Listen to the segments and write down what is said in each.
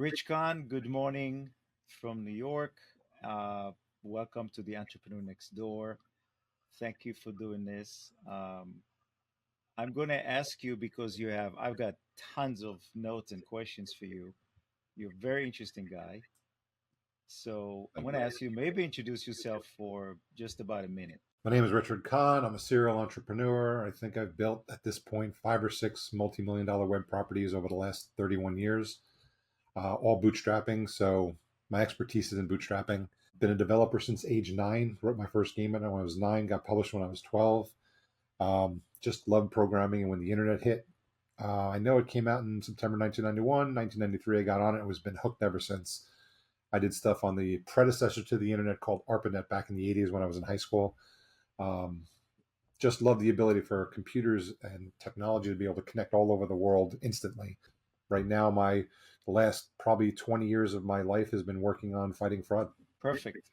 Rich Kahn, good morning from New York. Uh, Welcome to the Entrepreneur Next Door. Thank you for doing this. I'm going to ask you because I've got tons of notes and questions for you. You're a very interesting guy. So I'm going to ask you, maybe introduce yourself for just about a minute. My name is Richard Kahn. I'm a serial entrepreneur. I think I've built at this point 5 or 6 multi-million dollar web properties over the last 31 years, all bootstrapping. So my expertise is in bootstrapping. Been a developer since age 9. Wrote my first game when I was 9. Got published when I was 12. Just loved programming. And when the internet hit, I know it came out in September 1991. 1993, I got on it and was been hooked ever since. I did stuff on the predecessor to the internet called ARPANET back in the 80s when I was in high school. Um, just love the ability for computers and technology to be able to connect all over the world instantly. Right now, the last probably 20 years of my life has been working on fighting fraud. Perfect.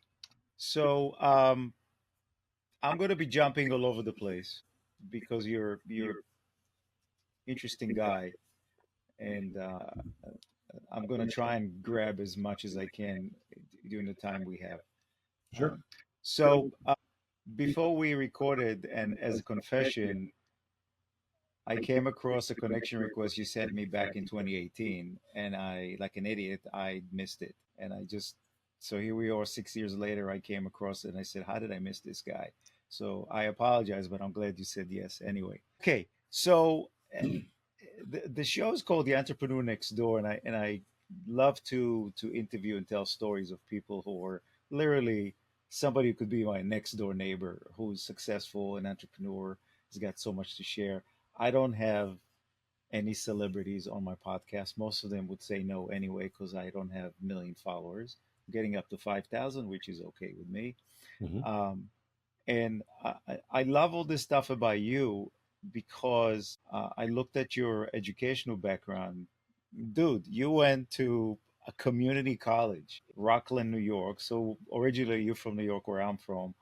So I'm going to be jumping all over the place because you're interesting guy, and I'm going to try and grab as much as I can during the time we have. Sure. Um, so before we recorded, and as a confession, I came across a connection request you sent me back in 2018, and like an idiot, I missed it. And so here we are 6 years later, I came across it and I said, how did I miss this guy? So I apologize, but I'm glad you said yes anyway. Okay, so the show is called The Entrepreneur Next Door, and I love to interview and tell stories of people who are literally somebody who could be my next door neighbor who's successful, an entrepreneur, has got so much to share. I don't have any celebrities on my podcast. Most of them would say no anyway because I don't have a million followers. I'm getting up to 5,000, which is okay with me. Mm-hmm. Um, and I love all this stuff about you because I looked at your educational background. Dude, you went to a community college, Rockland, New York. So originally you're from New York, where I'm from.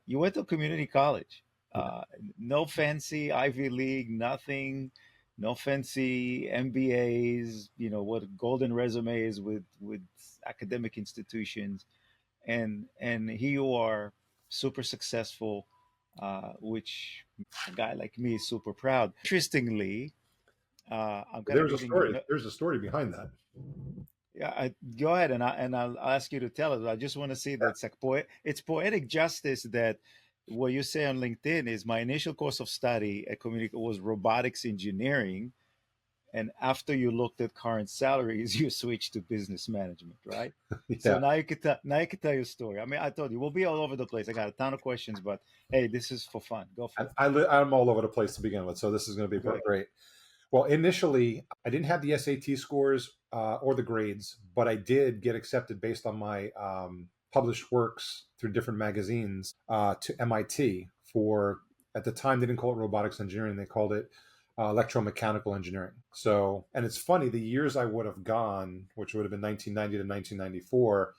You went to community college. Yeah. Uh, no fancy Ivy League, nothing. No fancy MBAs. What golden resumes with academic institutions, and here you are, super successful, which a guy like me is super proud. Interestingly, I'm kind of There's a giving you story. There's a story behind that. yeah, go ahead, and I'll ask you to tell us. I just want to say that it's poetic justice that what you say on LinkedIn is my initial course of study at community was robotics engineering, and after you looked at current salaries, you switched to business management, right? So Yeah. now you can tell your story. I mean, I told you we'll be all over the place. I got a ton of questions, but hey, this is for fun. Go for it. I'm all over the place to begin with, so this is going to be Go ahead. great. Well, initially, I didn't have the SAT scores or the grades, but I did get accepted based on my published works through different magazines to MIT for, at the time, they didn't call it robotics engineering, they called it electromechanical engineering. So, and it's funny, the years I would have gone, which would have been 1990 to 1994,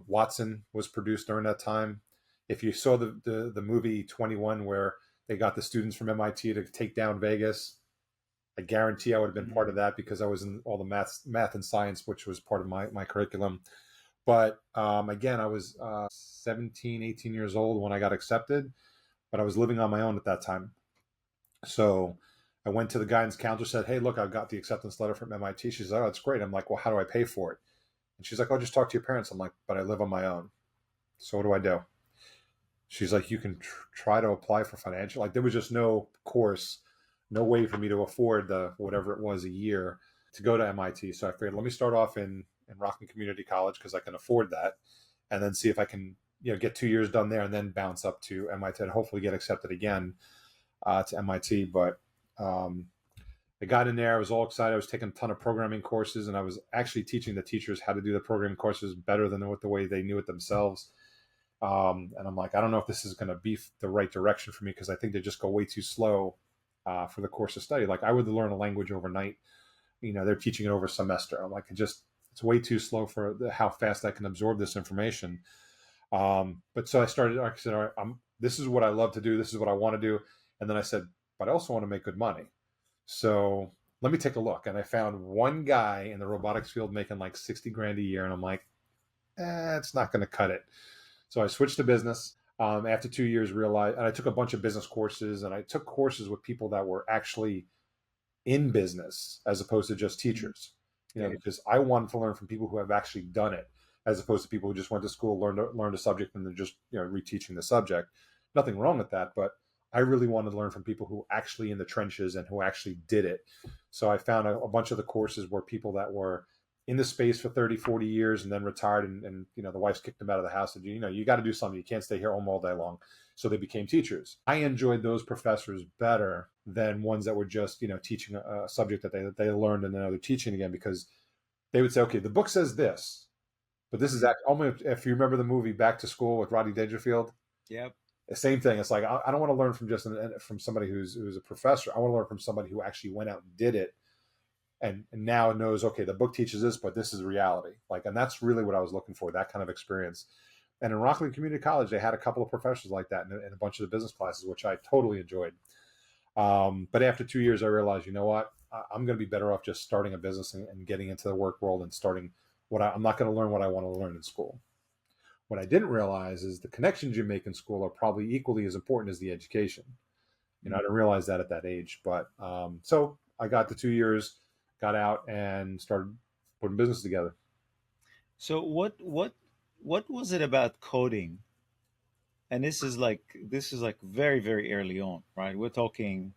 Watson was produced during that time. If you saw the movie 21, where they got the students from MIT to take down Vegas, I guarantee I would have been part of that because I was in all the math and science, which was part of my curriculum. But again, I was 17, 18 years old when I got accepted, but I was living on my own at that time. So I went to the guidance counselor, said, hey, look, I got the acceptance letter from MIT. She's like, oh, that's great. I'm like, well, how do I pay for it? And she's like, oh, just talk to your parents. I'm like, but I live on my own. So what do I do? She's like, you can try to apply for financial. Like, there was just no course, no way for me to afford the whatever it was a year to go to MIT. So I figured, let me start off in Rockland Community College because I can afford that, and then see if I can get 2 years done there, and then bounce up to MIT and hopefully get accepted again to MIT. But I got in there. I was all excited. I was taking a ton of programming courses, and I was actually teaching the teachers how to do the programming courses better than the way they knew it themselves. And I'm like, I don't know if this is going to be the right direction for me because I think they just go way too slow for the course of study. Like, I would learn a language overnight. They're teaching it over a semester. I'm like, it's way too slow for how fast I can absorb this information. But so I started, like I said, all right, this is what I love to do. This is what I want to do. And then I said, but I also want to make good money. So let me take a look. And I found one guy in the robotics field making like 60 grand a year. And I'm like, it's not going to cut it. So I switched to business. After 2 years, realized, and I took a bunch of business courses, and I took courses with people that were actually in business as opposed to just teachers. You know, Yeah. because I wanted to learn from people who have actually done it, as opposed to people who just went to school, learned a subject, and they're just reteaching the subject. Nothing wrong with that, but I really wanted to learn from people who actually in the trenches and who actually did it. So I found a bunch of the courses were people that were in the space for 30, 40 years and then retired, and the wife's kicked them out of the house and you got to do something. You can't stay here home all day long. So they became teachers. I enjoyed those professors better than ones that were just teaching a subject that they learned and then they're teaching again, because they would say, okay, the book says this, but this is only if you remember the movie Back to School with Rodney Dangerfield. Yep. The same thing. It's like I don't want to learn from from somebody who's a professor. I want to learn from somebody who actually went out and did it, and now knows, okay, the book teaches this, but this is reality. And that's really what I was looking for, that kind of experience. And in Rockland Community College, they had a couple of professors like that in a bunch of the business classes, which I totally enjoyed. But after 2 years, I realized, you know what, I'm going to be better off just starting a business and getting into the work world and starting I'm not going to learn what I want to learn in school. What I didn't realize is the connections you make in school are probably equally as important as the education. I didn't realize that at that age. But so I got the 2 years, got out, and started putting business together. So what was it about coding? And this is like very very early on, right? We're talking.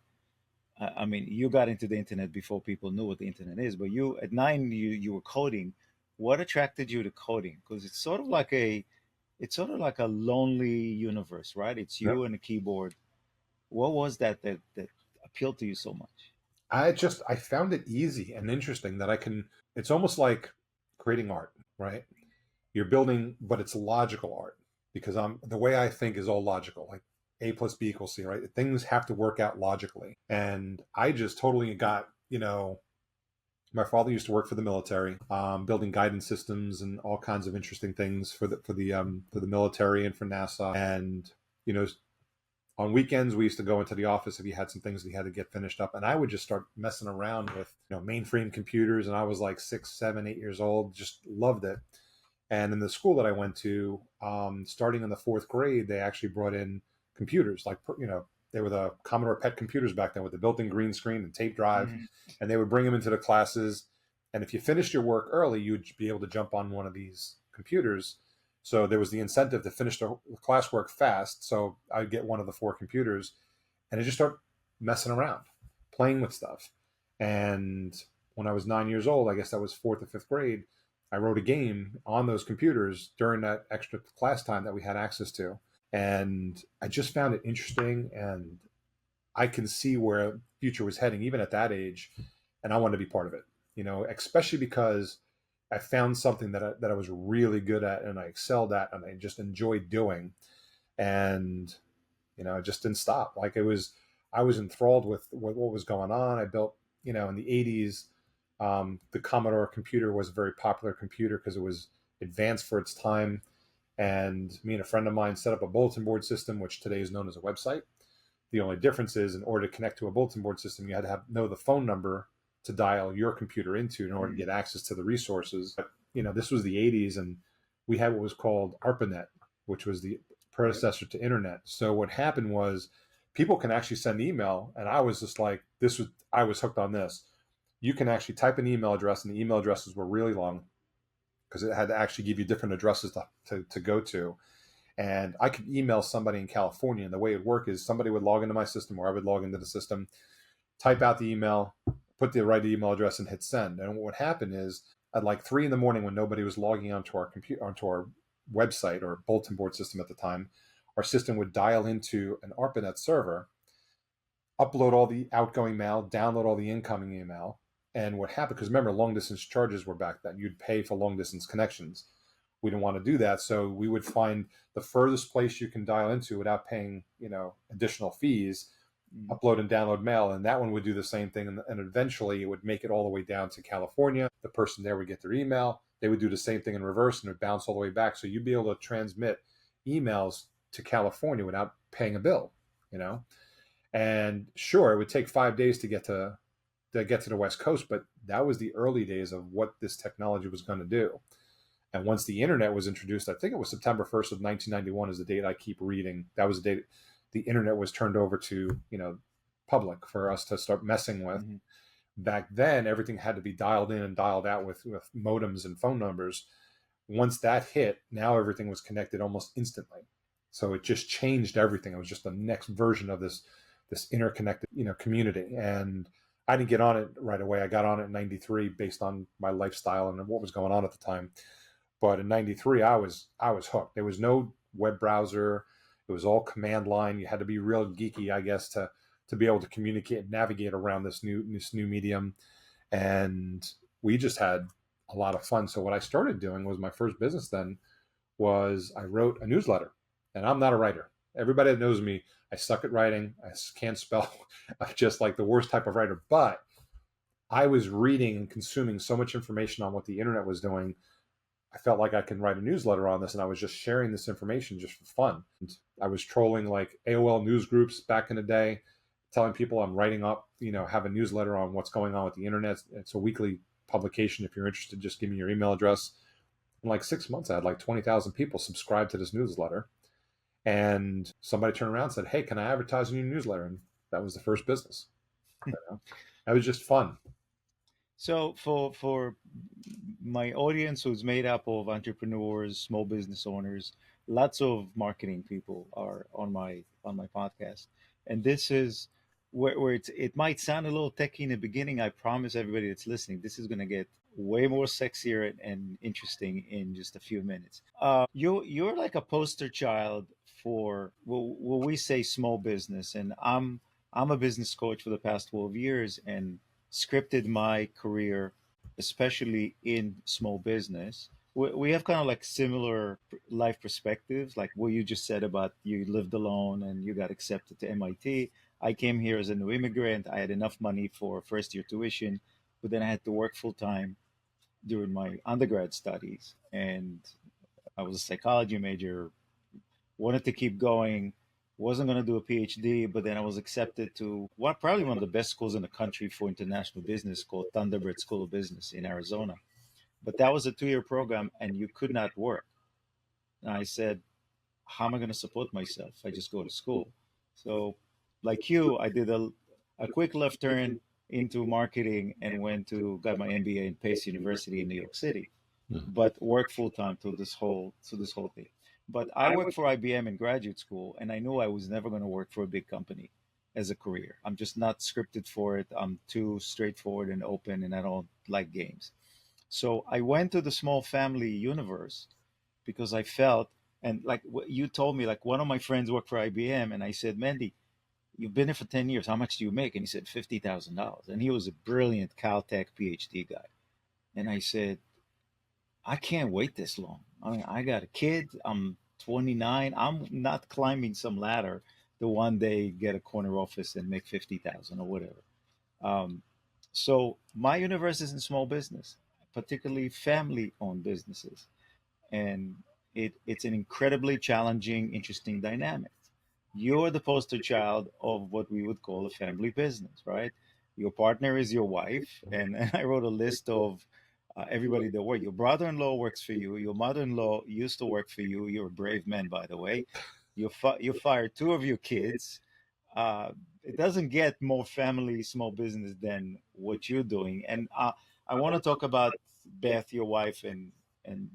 I mean, you got into the internet before people knew what the internet is, but you at 9 you were coding. What attracted you to coding? Because it's sort of like a lonely universe, right? It's Yep. you and a keyboard. What was that appealed to you so much? I found it easy and interesting that it's almost like creating art, right? You're building, but it's logical art, because the way I think is all logical, like A plus B equals C, right? Things have to work out logically. And I just totally got, my father used to work for the military, building guidance systems and all kinds of interesting things for the military and for NASA. And you know, on weekends we used to go into the office if he had some things that he had to get finished up, and I would just start messing around with mainframe computers. And I was like 6, 7, 8 years old, just loved it. And in the school that I went to, starting in the fourth grade, they actually brought in computers. They were the Commodore PET computers back then with the built-in green screen and tape drive. Mhm. And they would bring them into the classes. And if you finished your work early, you'd be able to jump on one of these computers. So there was the incentive to finish the classwork fast. So I'd get one of the 4 computers, and I just start messing around, playing with stuff. And when I was 9 years old, I guess that was fourth or fifth grade, I wrote a game on those computers during that extra class time that we had access to. And I just found it interesting, and I can see where the future was heading even at that age, and I wanted to be part of it. Especially because I found something that I was really good at and I excelled at and I just enjoyed doing. And I just didn't stop. I was enthralled with what was going on. I built, in the 80s, the Commodore computer was a very popular computer because it was advanced for its time. And me and a friend of mine set up a bulletin board system, which today is known as a website. The only difference is, in order to connect to a bulletin board system, you had to know the phone number to dial your computer into in order to get access to the resources. But, this was the 80s, and we had what was called ARPANET, which was the predecessor to internet. So what happened was people can actually send email, and I was just like, I was hooked on this. You can actually type an email address, and the email addresses were really long because it had to actually give you different addresses to go to. And I could email somebody in California, and the way it would work is somebody would log into my system, or I would log into the system, type out the email, put the right email address, and hit send. And what would happen is at like 3 a.m, when nobody was logging onto our computer, onto our website or bulletin board system at the time, our system would dial into an ARPANET server, upload all the outgoing mail, download all the incoming email. And what happened, because remember, long distance charges were back then. You'd pay for long distance connections. We didn't want to do that. So we would find the furthest place you can dial into without paying, additional fees, upload and download mail. And that one would do the same thing. And eventually it would make it all the way down to California. The person there would get their email. They would do the same thing in reverse, and it would bounce all the way back. So you'd be able to transmit emails to California without paying a bill, And sure, it would take 5 days to get to to get to the West Coast, but that was the early days of what this technology was going to do. And once the internet was introduced, I think it was September 1st of 1991 is the date I keep reading. That was the date the internet was turned over to, public for us to start messing with. Mm-hmm. Back then, everything had to be dialed in and dialed out with modems and phone numbers. Once that hit, now everything was connected almost instantly. So it just changed everything. It was just the next version of this interconnected, community. And I didn't get on it right away. I got on it in 93 based on my lifestyle and what was going on at the time. But in 93, I was hooked. There was no web browser. It was all command line. You had to be real geeky, I guess, to be able to communicate and navigate around this new medium. And we just had a lot of fun. So what I started doing was my first business then was I wrote a newsletter. And I'm not a writer. Everybody that knows me, I suck at writing. I can't spell. I'm just like the worst type of writer. But I was reading and consuming so much information on what the internet was doing. I felt like I can write a newsletter on this, and I was just sharing this information just for fun. And I was trolling like AOL news groups back in the day, telling people I'm writing up, have a newsletter on what's going on with the internet. It's a weekly publication. If you're interested, just give me your email address. In like 6 months, I had like 20,000 people subscribe to this newsletter. And somebody turned around and said, "Hey, can I advertise in your newsletter?" And that was the first business. That was just fun. So for my audience, who's made up of entrepreneurs, small business owners, lots of marketing people are on my podcast, and this is where it might sound a little techy in the beginning. I promise everybody that's listening, this is going to get way more sexier and interesting in just a few minutes. You're like a poster child for what we say small business, and I'm a business coach for the past 12 years and scripted my career, especially in small business. We have kind of like similar life perspectives, like what you just said about you lived alone and you got accepted to MIT. I came here as a new immigrant. I had enough money for first year tuition, but then I had to work full time during my undergrad studies. And I was a psychology major, wanted to keep going, wasn't going to do a PhD, but then I was accepted to probably one of the best schools in the country for international business called Thunderbird School of Business in Arizona. But that was a 2-year program and you could not work. And I said, how am I going to support myself? I just go to school. So, like you, I did a quick left turn into marketing and got my MBA in Pace University in New York City, but worked full time to this whole thing. But I worked for IBM in graduate school, and I knew I was never going to work for a big company as a career. I'm just not scripted for it. I'm too straightforward and open, and I don't like games. So I went to the small family universe because I felt, and like what you told me, like one of my friends worked for IBM, and I said, Mandy, you've been there for 10 years. How much do you make? And he said, $50,000. And he was a brilliant Caltech PhD guy. And I said, I can't wait this long. I mean, I got a kid. I'm 29. I'm not climbing some ladder to one day get a corner office and make 50,000 or whatever. Um, so my universe is in small business, particularly family-owned businesses, and it's an incredibly challenging, interesting dynamic. You're the poster child of what we would call a family business, right? Your partner is your wife, and I wrote a list of everybody that works. Your brother-in-law works for you. Your mother-in-law used to work for you. You're a brave man, by the way. You fired 2 of your kids. It doesn't get more family small business than what you're doing. And I want to talk about Beth, your wife, and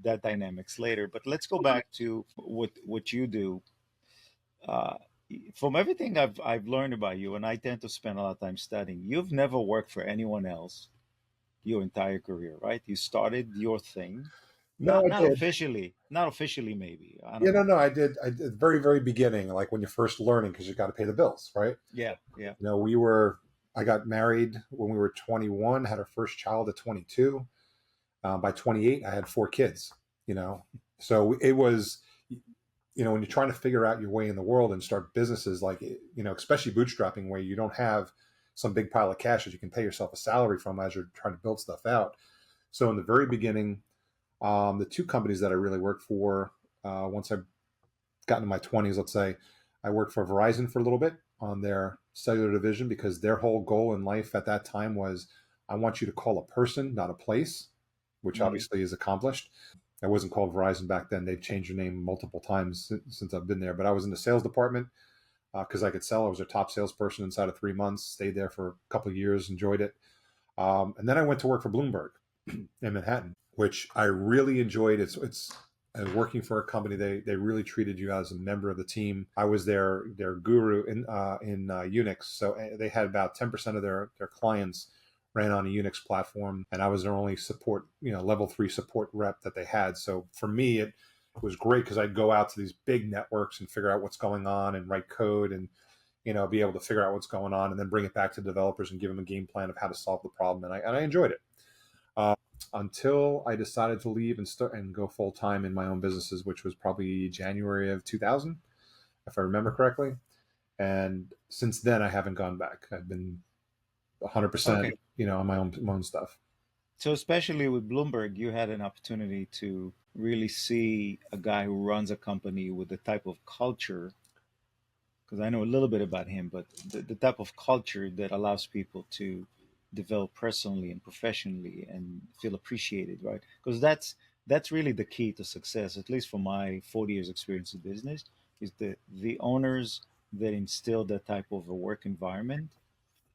that dynamics later. But let's go back to what you do. Uh, from everything I've learned about you, and I tend to spend a lot of time studying, you've never worked for anyone else your entire career, right? You started your thing, No, I not did. officially, not officially, maybe. I Yeah, don't know. no, I did. I did very, very beginning, like when you're first learning, because you got to pay the bills, right? Yeah, yeah. I got married when we were 21, had our first child at 22. By 28, I had 4 kids, you know. So it was, when you're trying to figure out your way in the world and start businesses like, especially bootstrapping where you don't have some big pile of cash that you can pay yourself a salary from as you're trying to build stuff out. So in the very beginning, the 2 companies that I really worked for, once I got into my 20s, let's say, I worked for Verizon for a little bit. on their cellular division because their whole goal in life at that time was, I want you to call a person, not a place, which Mm-hmm. obviously is accomplished. I wasn't called Verizon back then. They've changed their name multiple times since I've been there. But I was in the sales department because I could sell. I was a top salesperson inside of 3 months. Stayed there for a couple of years, enjoyed it, and then I went to work for Bloomberg in Manhattan, which I really enjoyed. It's working for a company. They really treated you as a member of the team. I was their guru in Unix, so they had about 10% of their clients ran on a Unix platform, and I was their only support, level 3 support rep that they had. So for me, it was great because I'd go out to these big networks and figure out what's going on and write code and be able to figure out what's going on and then bring it back to developers and give them a game plan of how to solve the problem. And I enjoyed it until I decided to leave and go full time in my own businesses, which was probably January of 2000, if I remember correctly. And since then, I haven't gone back. I've been 100%, Okay. on my own stuff. So especially with Bloomberg, you had an opportunity to really see a guy who runs a company with the type of culture, because I know a little bit about him, but the type of culture that allows people to develop personally and professionally and feel appreciated, right? Because that's really the key to success, at least from my 40 years experience in business, is the owners that instill that type of a work environment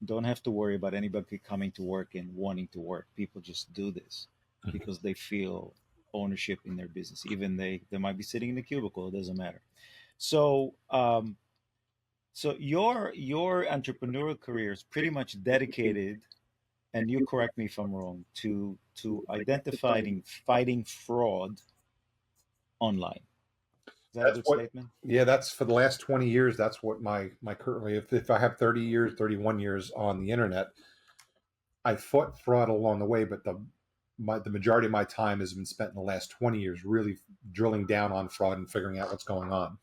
don't have to worry about anybody coming to work and wanting to work. People just do this because they feel ownership in their business. Even they might be sitting in the cubicle, it doesn't matter. So so your entrepreneurial career is pretty much dedicated, and you correct me if I'm wrong, to identifying fighting fraud online. Is that a That's good what, statement? yeah, that's for the last 20 years. That's what my currently, if I have 30 years, 31 years on the internet, I fought fraud along the way, but the majority of my time has been spent in the last 20 years really drilling down on fraud and figuring out what's going on.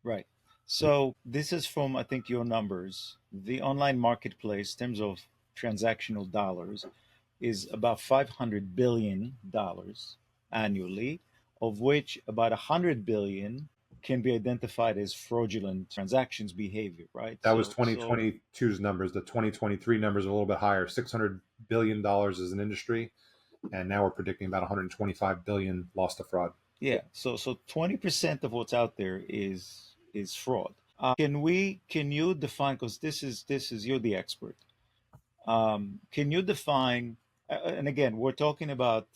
Right. So this is from, I think, your numbers. The online marketplace, in terms of transactional dollars, is about $500 billion annually, of which about 100 billion can be identified as fraudulent transactions behavior, right? That was So 2022's numbers. The 2023 numbers are a little bit higher. $600 billion as an industry, and now we're predicting about 125 billion lost to fraud. yeah, so 20% of what's out there is fraud. Can you define, because this is you're the expert. Can you define, and again, we're talking about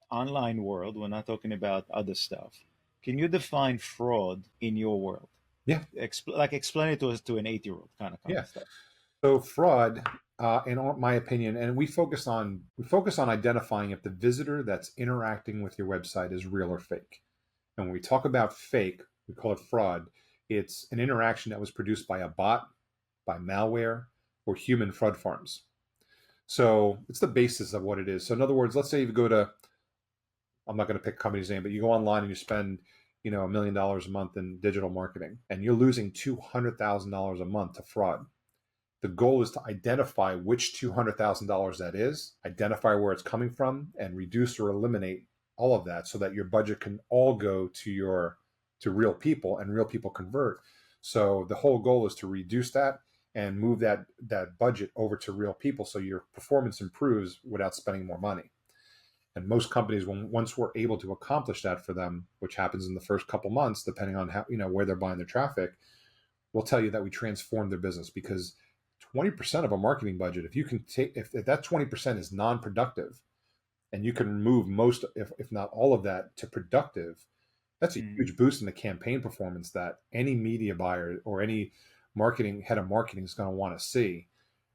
online world, we're not talking about other stuff. Can you define fraud in your world? Yeah, Like explain it to us to an 8-year-old kind yeah. of stuff. So fraud, in my opinion, and we focus on identifying if the visitor that's interacting with your website is real or fake. And when we talk about fake, we call it fraud. It's an interaction that was produced by a bot, by malware, or human fraud farms. So it's the basis of what it is. So in other words, let's say you go to, I'm not going to pick a company's name, but you go online and you spend, $1 million a month in digital marketing, and you're losing $200,000 a month to fraud. The goal is to identify which $200,000 that is, identify where it's coming from, and reduce or eliminate all of that so that your budget can all go to real people and real people convert. So the whole goal is to reduce that and move that budget over to real people so your performance improves without spending more money. And most companies, once we're able to accomplish that for them, which happens in the first couple months, depending on how where they're buying their traffic, will tell you that we transform their business because 20% of a marketing budget, if you can take, if that 20% is non-productive and you can remove most, if not all of that to productive, that's a Mm. huge boost in the campaign performance that any media buyer or any marketing head of marketing is going to want to see.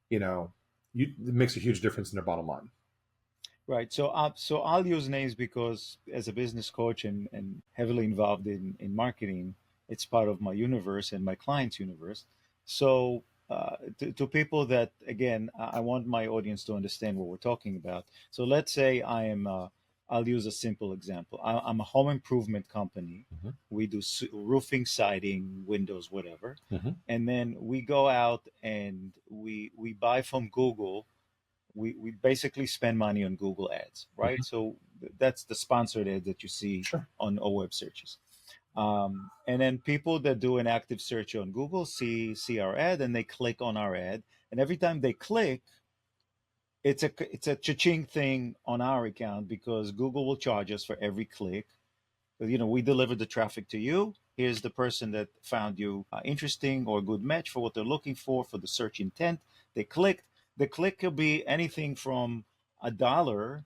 It makes a huge difference in their bottom line. Right. So I'll use names because as a business coach and heavily involved in marketing, it's part of my universe and my clients' universe. So to people that, again, I want my audience to understand what we're talking about. So let's say I'll use a simple example. I'm a home improvement company. Mm-hmm. We do roofing, siding, windows, whatever. Mm-hmm. And then we go out and we buy from Google. We basically spend money on Google ads, Mm-hmm. right? So that's the sponsored ad that you see Sure. on our web searches. And then people that do an active search on Google see our ad and they click on our ad. And every time they click, it's a cha-ching thing on our account because Google will charge us for every click. We deliver the traffic to you. Here's the person that found you interesting or a good match for what they're looking for the search intent. They clicked. The click could be anything from $1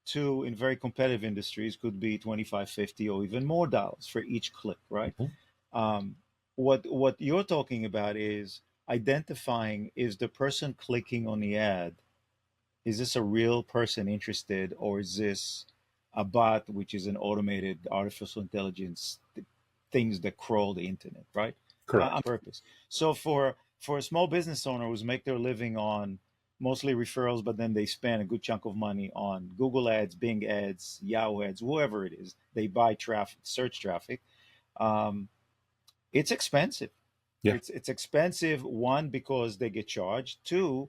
to, in very competitive industries, could be 25, 50, or even more dollars for each click, right? Mhm. Um, what you're talking about is identifying, is the person clicking on the ad, is this a real person interested, or is this a bot, which is an automated artificial intelligence things that crawl the internet, right? On Correct. purpose. So for a small business owner who's make their living on mostly referrals, but then they spend a good chunk of money on Google ads, Bing ads, Yahoo ads, whoever it is, they buy traffic, search traffic. Um, it's expensive. Yeah. It's expensive. One, because they get charged. Two,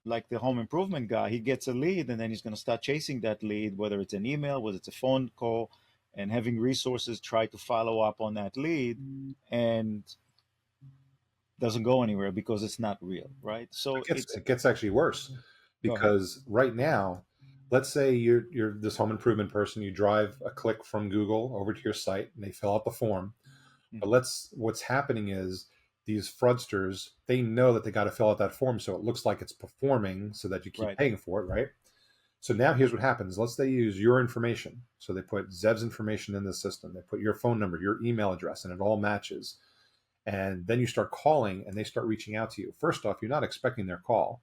like the home improvement guy, he gets a lead and then he's going to start chasing that lead, whether it's an email, whether it's a phone call, and having resources try to follow up on that lead, and doesn't go anywhere because it's not real, right? So It gets actually worse go ahead. because right now, let's say you're this home improvement person, you drive a click from Google over to your site and they fill out the form. But Hmm. what's happening is these fraudsters, they know that they got to fill out that form so it looks like it's performing so that you keep Right. paying for it, right? So now here's what happens. Let's say you use your information. So they put Zev's information in the system. They put your phone number, your email address, and it all matches. And then you start calling and they start reaching out to you. First off, you're not expecting their call,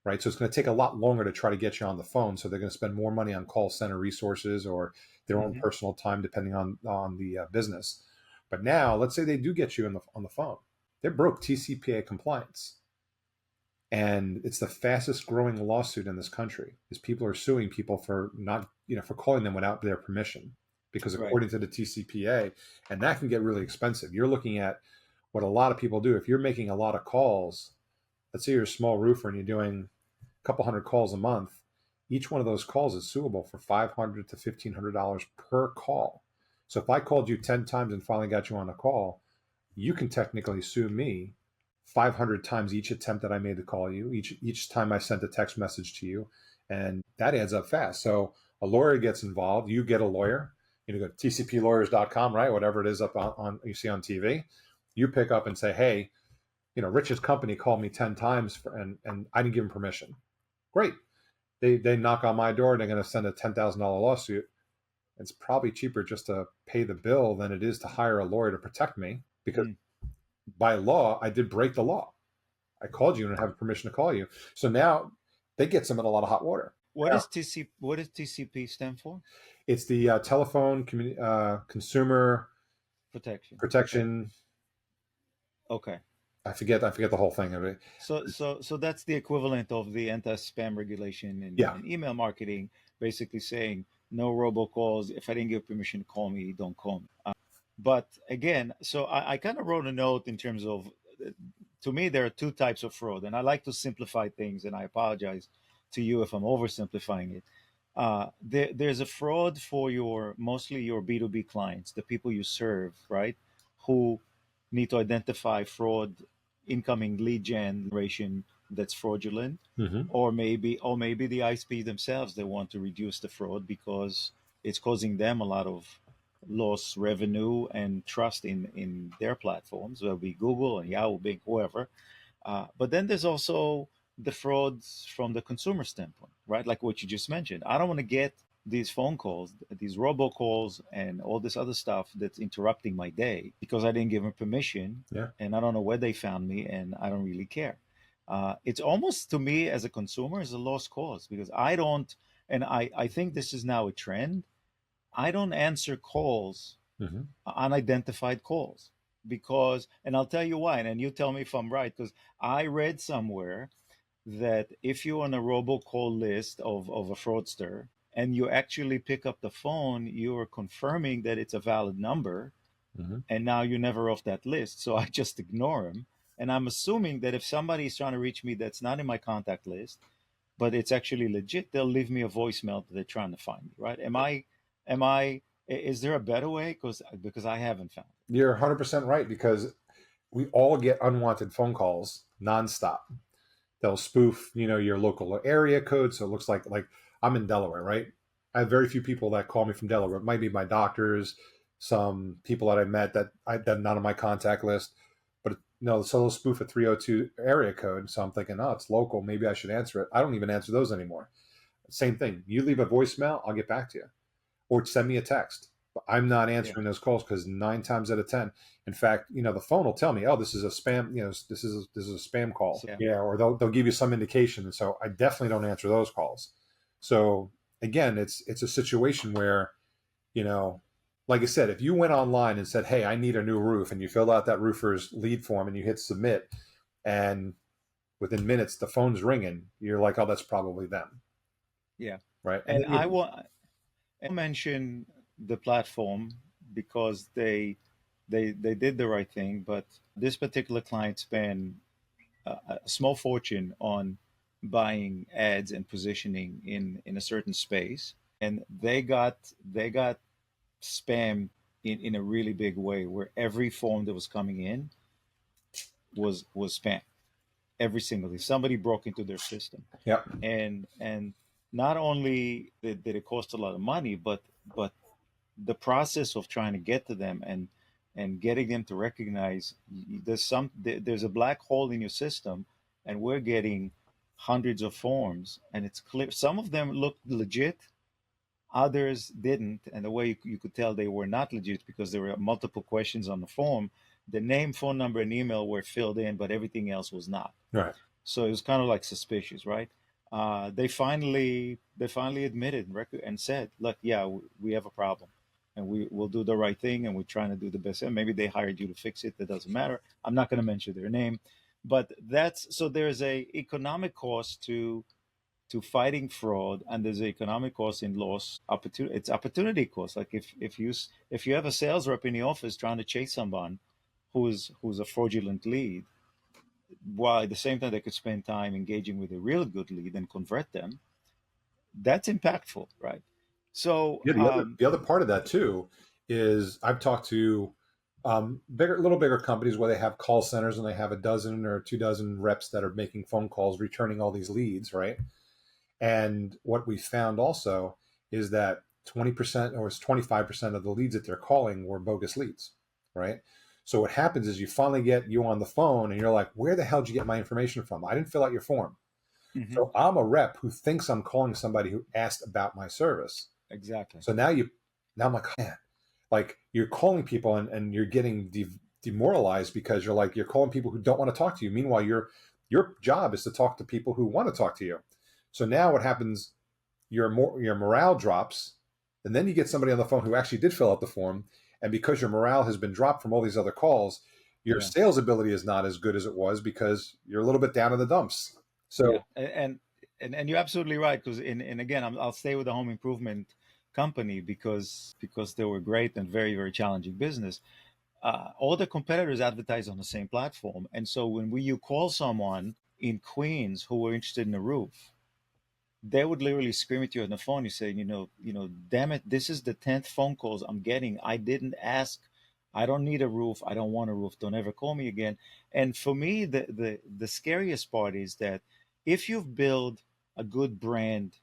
right? So it's going to take a lot longer to try to get you on the phone. So they're going to spend more money on call center resources or their own Hmm. personal time, depending on the business. But now, let's say they do get you on the phone. They broke TCPA compliance, and it's the fastest growing lawsuit in this country. Is people are suing people for not, for calling them without their permission, because Right. according to the TCPA, and that can get really expensive. You're looking at what a lot of people do. If you're making a lot of calls, let's say you're a small roofer and you're doing a couple hundred calls a month, each one of those calls is suable for $500 to $1,500 per call. So if I called you 10 times and finally got you on a call, you can technically sue me 500 times each attempt that I made to call you, each time I sent a text message to you, and that adds up fast. So a lawyer gets involved, you get a lawyer, go to tcplawyers.com, right? Whatever it is up on you see on TV, you pick up and say, hey, Rich's company called me 10 times and I didn't give him permission. Great. They knock on my door and they're going to send a $10,000 lawsuit. It's probably cheaper just to pay the bill than it is to hire a lawyer to protect me, because Mm. by law, I did break the law. I called you and I have permission to call you. So now they get some in a lot of hot water. Now, What does TCP stand for? it's the telephone consumer Protection. Okay. protection. Okay. I forget the whole thing of it. So that's the equivalent of the anti-spam regulation Yeah. in email marketing, basically saying no robocalls. If I didn't give permission to call me, don't call me. But again, so I kind of wrote a note in terms of, to me, there are two types of fraud, and I like to simplify things, and I apologize to you if I'm oversimplifying it. There's a fraud for mostly your B2B clients, the people you serve, right? Who need to identify fraud, incoming lead generation that's fraudulent, Hmm. or maybe the ISP themselves, they want to reduce the fraud because it's causing them a lot of lost revenue and trust in their platforms, whether it be Google and Yahoo, Bing, whoever. But then there's also the frauds from the consumer standpoint, right? Like what you just mentioned. I don't want to get these phone calls, these robocalls, and all this other stuff that's interrupting my day because I didn't give them permission, Yeah. and I don't know where they found me, and I don't really care. It's almost, to me as a consumer, is a lost cause because I don't, and I think this is now a trend. I don't answer calls, Hmm. unidentified calls, because, and I'll tell you why, and you tell me if I'm right, because I read somewhere that if you're on a robocall list of a fraudster and you actually pick up the phone, you are confirming that it's a valid number, Hmm. and now you're never off that list. So I just ignore them. And I'm assuming that if somebody is trying to reach me that's not in my contact list, but it's actually legit, they'll leave me a voicemail that they're trying to find me, right? Am I Is there a better way? Because I haven't found it. You're 100% right, because we all get unwanted phone calls nonstop. They'll spoof, your local area code. So it looks like I'm in Delaware, right? I have very few people that call me from Delaware. It might be my doctors, some people that I met that not on my contact list. But no, so they'll spoof a 302 area code. So I'm thinking, oh, it's local. Maybe I should answer it. I don't even answer those anymore. Same thing. You leave a voicemail, I'll get back to you, or send me a text. But I'm not Yeah, answering those calls, because 9 times out of 10, in fact, the phone will tell me, "Oh, this is a spam. This is a spam call." so, yeah, Yeah, or they'll give you some indication, and so I definitely don't answer those calls. So again, it's a situation where, you know, like I said, if you went online and said, "Hey, I need a new roof," and you filled out that roofer's lead form and you hit submit, and within minutes the phone's ringing, you're like, "Oh, that's probably them," yeah. right? And And then I you, want to mention the platform because they did the right thing, but this particular client spent a small fortune on buying ads and positioning in a certain space, and they got spammed in a really big way, where every form that was coming in was spam. Every single day somebody broke into their system, yeah, and not only did it cost a lot of money, but the process of trying to get to them and getting them to recognize there's a black hole in your system, and we're getting hundreds of forms, and it's clear some of them look legit, others didn't, and the way you could tell they were not legit because there were multiple questions on the form. The name, phone number, and email were filled in, but everything else was not. right. So it was kind of like suspicious, right? They finally admitted and said, "Look, yeah, we have a problem, and we will do the right thing, and we're trying to do the best." And maybe they hired you to fix it. That doesn't matter. I'm not going to mention their name, but that's so. There's a economic cost to fighting fraud, and there's an economic cost in loss opportunity. It's opportunity cost. Like if you have a sales rep in the office trying to chase someone who's a fraudulent lead, while at the same time they could spend time engaging with a real good lead and convert them, that's impactful, right? So Yeah, the other part of that too is I've talked to little bigger companies where they have call centers and they have a dozen or 2 dozen reps that are making phone calls, returning all these leads, right? And what we found also is that 20% or it's 25% of the leads that they're calling were bogus leads, right? So what happens is you finally get you on the phone and you're like, "Where the hell did you get my information from? I didn't fill out your form." mhm, So I'm a rep who thinks I'm calling somebody who asked about my service. exactly, So now I'm like, man, like you're calling people and you're getting demoralized, because you're calling people who don't want to talk to you. Meanwhile, your job is to talk to people who want to talk to you. So now what happens? Your morale drops, and then you get somebody on the phone who actually did fill out the form, and because your morale has been dropped from all these other calls, your yeah, sales ability is not as good as it was because you're a little bit down in the dumps. yeah, So and you're absolutely right, because in again I'll stay with the home improvement company because they were great and very very challenging business. All the competitors advertise on the same platform, and so when you call someone in Queens who were interested in a roof, they would literally scream at you on the phone. You say, damn it, this is the 10th phone calls I'm getting. I didn't ask. I don't need a roof. I don't want a roof. Don't ever call me again. And for me, the scariest part is that if you've built a good brand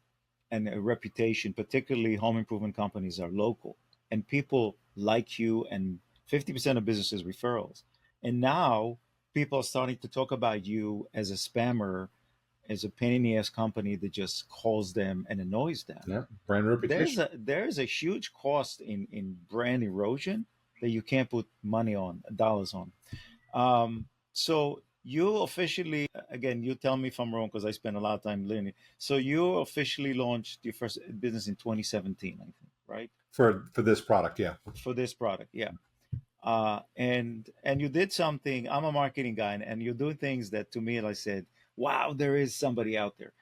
and a reputation, particularly home improvement companies are local, and people like you, and 50% of businesses referrals. And now people are starting to talk about you as a spammer, as a pain in the ass company that just calls them and annoys them. yeah, brand There's reputation. a huge cost in brand erosion that you can't put money on, dollars on. So you officially, again, you tell me if I'm wrong because I spent a lot of time learning. So you officially launched your first business in 2017, I think, right? For this product, yeah. For this product, yeah. And you did something. I'm a marketing guy, and you're doing things that to me, like I said, wow, there is somebody out there.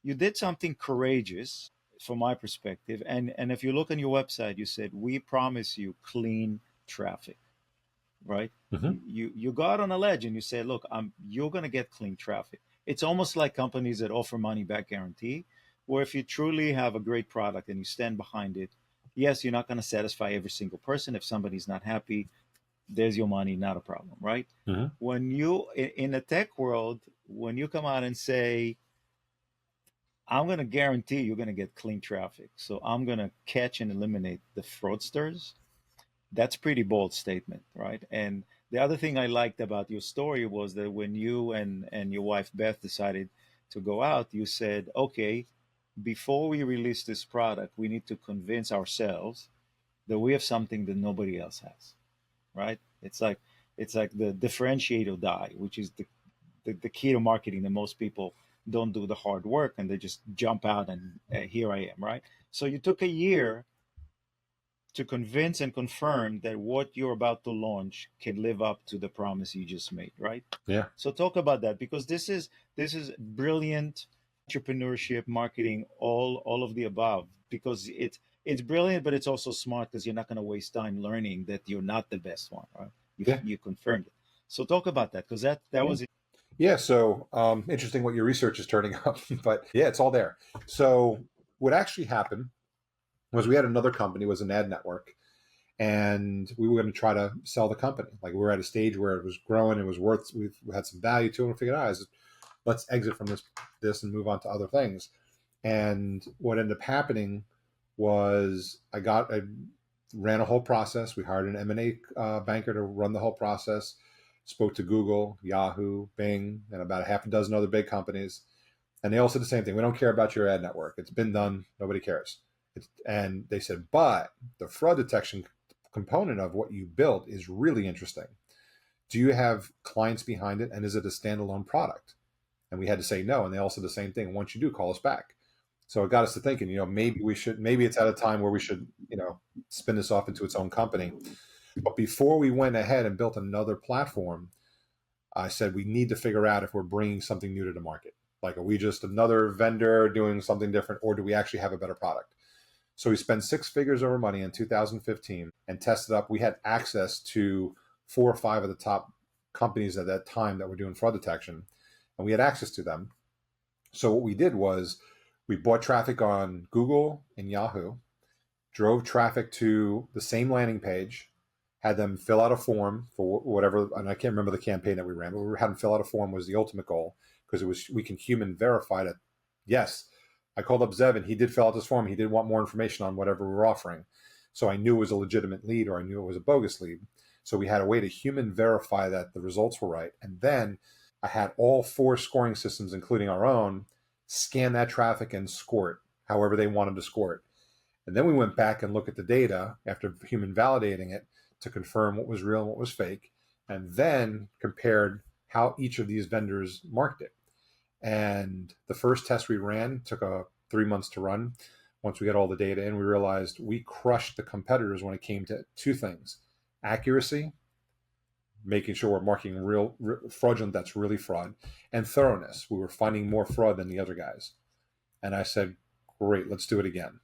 You did something courageous from my perspective, and if you look on your website, you said we promise you clean traffic, right? Hmm. You got on a ledge and you said, look, you're going to get clean traffic. It's almost like companies that offer money back guarantee, where if you truly have a great product and you stand behind it, Yes, you're not going to satisfy every single person. If somebody's not happy, there's your money, not a problem, right? Mm-hmm. When you in the tech world, when you come out and say, I'm going to guarantee you're going to get clean traffic, so I'm going to catch and eliminate the fraudsters, that's pretty bold statement, right? And the other thing I liked about your story was that when you and your wife Beth decided to go out, you said, okay, before we release this product, we need to convince ourselves that we have something that nobody else has, right? It's like the differentiate or die, which is the key to marketing that most people don't do the hard work and they just jump out and here I am, right? So you took a year to convince and confirm that what you're about to launch can live up to the promise you just made, right? Yeah. So talk about that because this is brilliant entrepreneurship, marketing, all of the above. Because it's brilliant, but it's also smart because you're not going to waste time learning that you're not the best one, right? Yeah. You confirmed it. So talk about that because that Yeah. was Yeah, so interesting what your research is turning up, but yeah, it's all there. So what actually happened was we had another company, was an ad network, and we were going to try to sell the company. Like we were at a stage where it was growing, it was worth, we had some value to it, and we figured, let's exit from this and move on to other things. And what ended up happening was I ran a whole process. We hired an M&A banker to run the whole process. Spoke to Google, Yahoo, Bing, and about a half a dozen other big companies, and they all said the same thing: we don't care about your ad network. It's been done. Nobody cares. And they said, but the fraud detection component of what you built is really interesting. Do you have clients behind it, and is it a standalone product? And we had to say no, and they all said the same thing. Once you do, call us back. So it got us to thinking, maybe it's at a time where we should, spin this off into its own company. But before we went ahead and built another platform, I said we need to figure out if we're bringing something new to the market. Like, are we just another vendor doing something different, or do we actually have a better product? So we spent six figures of our money in 2015 and tested up. We had access to 4 or 5 of the top companies at that time that were doing fraud detection, and we had access to them. So what we did was we bought traffic on Google and Yahoo, drove traffic to the same landing page, had them fill out a form for whatever, and I can't remember the campaign that we ran, but we had them fill out a form was the ultimate goal, because we can human verify that, yes, I called up Zev and he did fill out this form. He did want more information on whatever we were offering. So I knew it was a legitimate lead, or I knew it was a bogus lead. So we had a way to human verify that the results were right. And then I had all 4 scoring systems, including our own, scan that traffic and score it however they wanted to score it. And then we went back and looked at the data after human validating it to confirm what was real and what was fake, and then compared how each of these vendors marked it. And the first test we ran took 3 months to run. Once we got all the data in, we realized we crushed the competitors when it came to 2 things: accuracy, making sure we're marking real fraudulent that's really fraud, and thoroughness. We were finding more fraud than the other guys. And I said, great, let's do it again.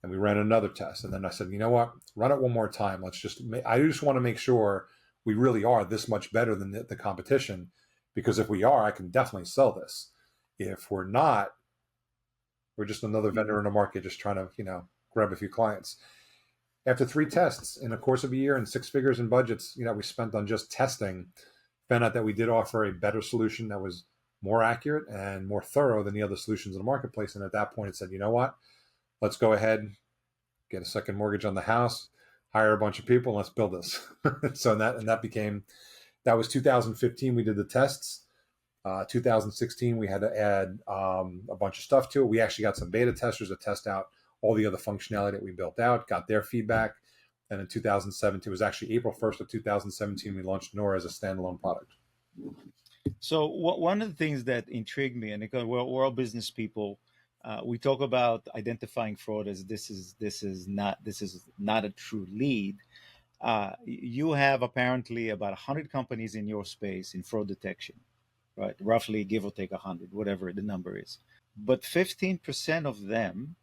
And we ran another test. And then I said, you know what, run it one more time. I just want to make sure we really are this much better than the competition, because if we are, I can definitely sell this. If we're not, we're just another vendor in the market just trying to, grab a few clients. After 3 tests in the course of a year and 6 figures in budgets, we spent on just testing, found out that we did offer a better solution that was more accurate and more thorough than the other solutions in the marketplace. And at that point, it said, you know what, let's go ahead, get a second mortgage on the house, hire a bunch of people, and let's build this. So that was 2015. We did the tests. 2016, we had to add a bunch of stuff to it. We actually got some beta testers to test out all the other functionality that we built out, got their feedback. And in 2017, it was actually April 1st of 2017, we launched Anura as a standalone product. So one of the things that intrigued me, and because we're all business people, we talk about identifying fraud as this is not a true lead. You have apparently about 100 companies in your space in fraud detection, right? Roughly, give or take 100, whatever the number is. But 15% of them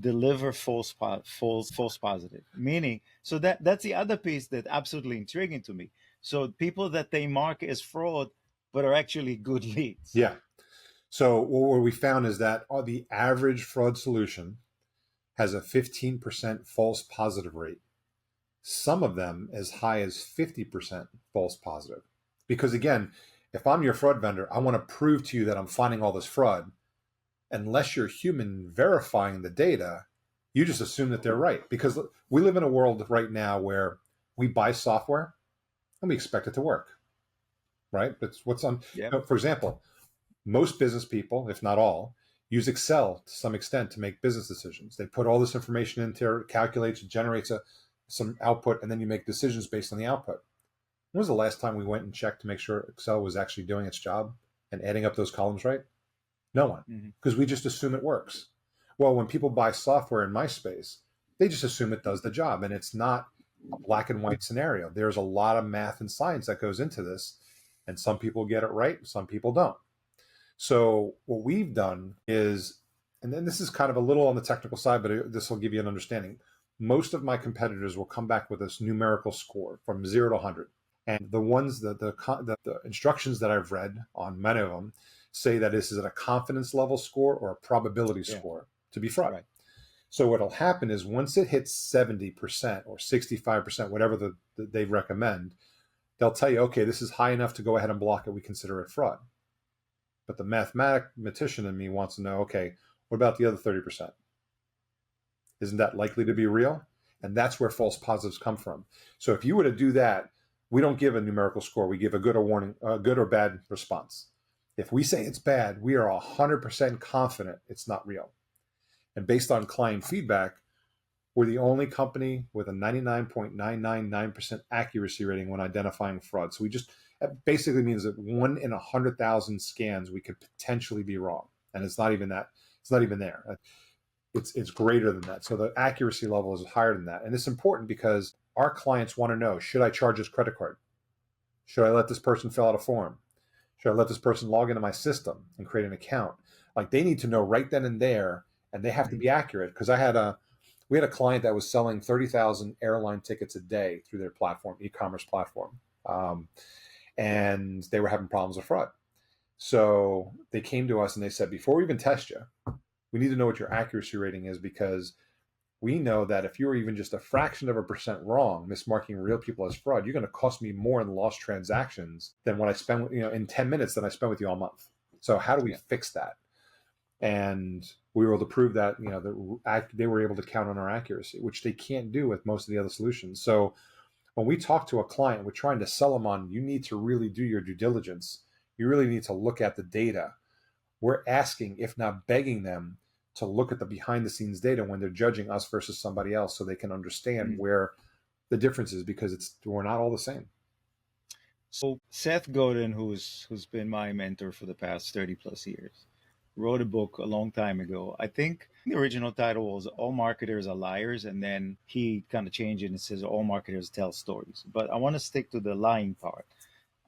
deliver false positive, meaning, so that's the other piece that absolutely intriguing to me. So people that they mark as fraud but are actually good leads. Yeah. So what we found is that the average fraud solution has a 15% false positive rate. Some of them as high as 50% false positive. Because again, if I'm your fraud vendor, I want to prove to you that I'm finding all this fraud. Unless you're human verifying the data, you just assume that they're right. Because we live in a world right now where we buy software and we expect it to work, right? That's what's on. Yep. For example, most business people, if not all, use Excel to some extent to make business decisions. They put all this information into it, calculates, generates some output, and then you make decisions based on the output. When was the last time we went and checked to make sure Excel was actually doing its job and adding up those columns right? No one, because we just assume it works. Well, when people buy software in my space, they just assume it does the job, and it's not a black and white scenario. There's a lot of math and science that goes into this, and some people get it right, some people don't. So what we've done is, and then this is kind of a little on the technical side, but this will give you an understanding. Most of my competitors will come back with this numerical score from 0 to 100. And the ones that the instructions that I've read on many of them say that this is a confidence level score or a probability score to be fraud. Right. So what'll happen is once it hits 70% or 65%, whatever they recommend, they'll tell you, okay, this is high enough to go ahead and block it. We consider it fraud. But the mathematician in me wants to know, okay, what about the other 30%? Isn't that likely to be real? And that's where false positives come from. So if you were to do that, we don't give a numerical score. We give a good or bad response. If we say it's bad, we are 100% confident it's not real. And based on client feedback, we're the only company with a 99.999% accuracy rating when identifying fraud. So that basically means that 1 in 100,000 scans, we could potentially be wrong. And it's not even that. It's not even there. It's greater than that. So the accuracy level is higher than that. And it's important because our clients want to know, should I charge this credit card? Should I let this person fill out a form? Should I let this person log into my system and create an account? Like they need to know right then and there, and they have to be accurate. Because we had a client that was selling 30,000 airline tickets a day through their platform, e-commerce platform. And they were having problems with fraud. So they came to us and they said, before we even test you, we need to know what your accuracy rating is, because we know that if you're even just a fraction of a percent wrong, mismarking real people as fraud, you're going to cost me more in lost transactions than what I spend, in 10 minutes than I spend with you all month. So how do we fix that? And we were able to prove that, they were able to count on our accuracy, which they can't do with most of the other solutions. So when we talk to a client, we're trying to sell them on, you need to really do your due diligence. You really need to look at the data. We're asking, if not begging them, to look at the behind the scenes data when they're judging us versus somebody else, so they can understand where the difference is, because we're not all the same. So Seth Godin, who's been my mentor for the past 30 plus years, wrote a book a long time ago. I think the original title was All Marketers Are Liars, and then he kind of changed it and says All Marketers Tell Stories. But I want to stick to the lying part.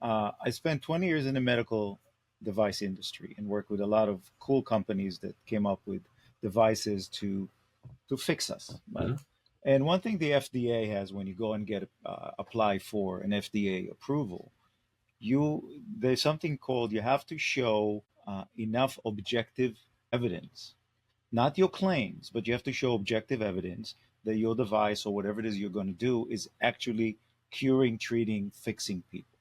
I spent 20 years in the medical device industry and worked with a lot of cool companies that came up with devices to fix us. Mm-hmm. And one thing the FDA has, when you go and get apply for an FDA approval, there's something called, you have to show enough objective evidence, not your claims, but you have to show objective evidence that your device or whatever it is you're going to do is actually curing, treating, fixing people.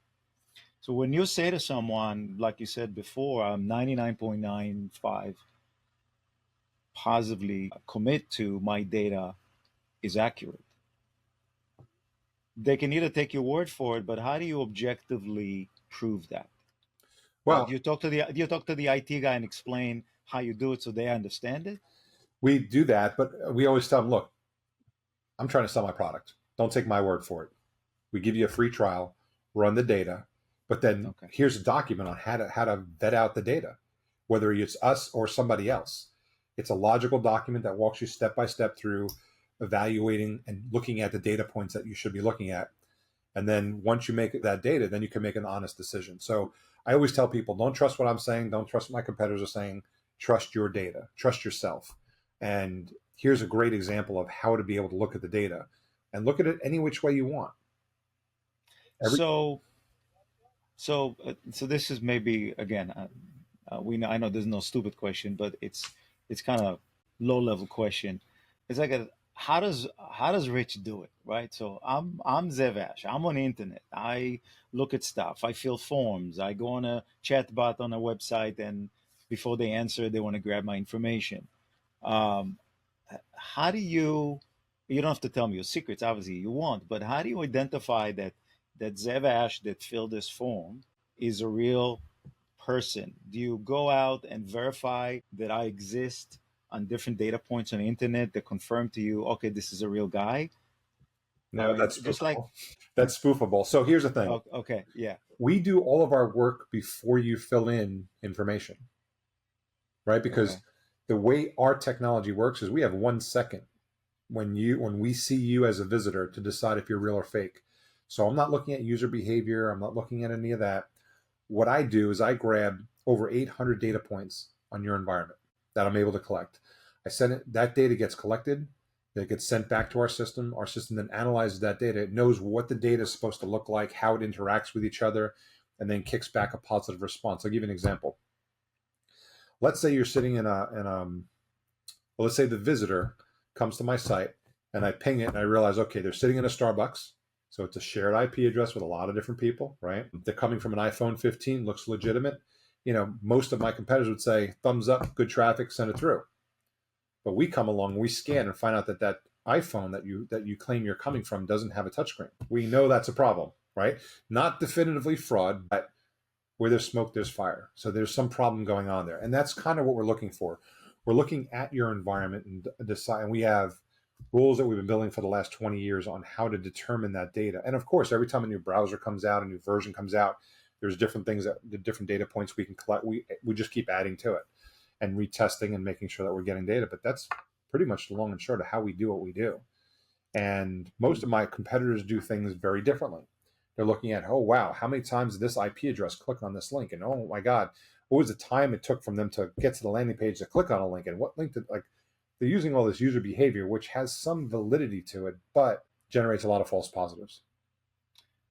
So when you say to someone, like you said before, I'm 99.95 positively commit to my data is accurate, they can either take your word for it, but how do you objectively prove that? Well, you talk to the IT guy and explain how you do it so they understand it? We do that, but we always tell them, look, I'm trying to sell my product. Don't take my word for it. We give you a free trial, run the data, but then here's a document on how to vet out the data, whether it's us or somebody else. It's a logical document that walks you step by step through evaluating and looking at the data points that you should be looking at. And then once you make that data, then you can make an honest decision. So I always tell people, don't trust what I'm saying. Don't trust what my competitors are saying. Trust your data. Trust yourself. And here's a great example of how to be able to look at the data and look at it any which way you want. So this is maybe, again, I know there's no stupid question, but it's kind of low level question. it's like a how does Rich do it, right? So I'm Zevash. I'm on the internet. I look at stuff. I fill forms. I go on a chat bot on a website, and before they answer, they want to grab my information. Um, how do you don't have to tell me your secrets, obviously you won't, but how do you identify that Zevash that filled this form is a real person? Do you go out and verify that I exist on different data points on the internet that confirm to you, okay, this is a real guy? No, Or that's just like, spoofable. That's spoofable. So here's the thing. oh, okay, yeah, We do all of our work before you fill in information, right? Because okay, the way our technology works is we have 1 second when we see you as a visitor to decide if you're real or fake. So I'm not looking at user behavior. I'm not looking at any of that. What I do is I grab over 800 data points on your environment that I'm able to collect. I send it, that data gets collected, it gets sent back to our system. Our system then analyzes that data. It knows what the data is supposed to look like, how it interacts with each other, and then kicks back a positive response. I'll give you an example. Let's say you're sitting well, let's say the visitor comes to my site and I ping it and I realize, okay, they're sitting in a Starbucks. So it's a shared IP address with a lot of different people, right? They're coming from an iPhone 15, looks legitimate. Most of my competitors would say, thumbs up, good traffic, send it through. But we come along, we scan and find out that iPhone that you claim you're coming from doesn't have a touchscreen. We know that's a problem, right? Not definitively fraud, but where there's smoke, there's fire. So there's some problem going on there. And that's kind of what we're looking for. We're looking at your environment and decide, and we have rules that we've been building for the last 20 years on how to determine that data. And of course, every time a new browser comes out, a new version comes out, there's different things the different data points we can collect. We just keep adding to it and retesting and making sure that we're getting data. But that's pretty much the long and short of how we do what we do. And most of my competitors do things very differently. They're looking at, oh, wow, how many times did this IP address click on this link? And oh my God, what was the time it took from them to get to the landing page to click on a link? And what link did, like, they're using all this user behavior, which has some validity to it, but generates a lot of false positives.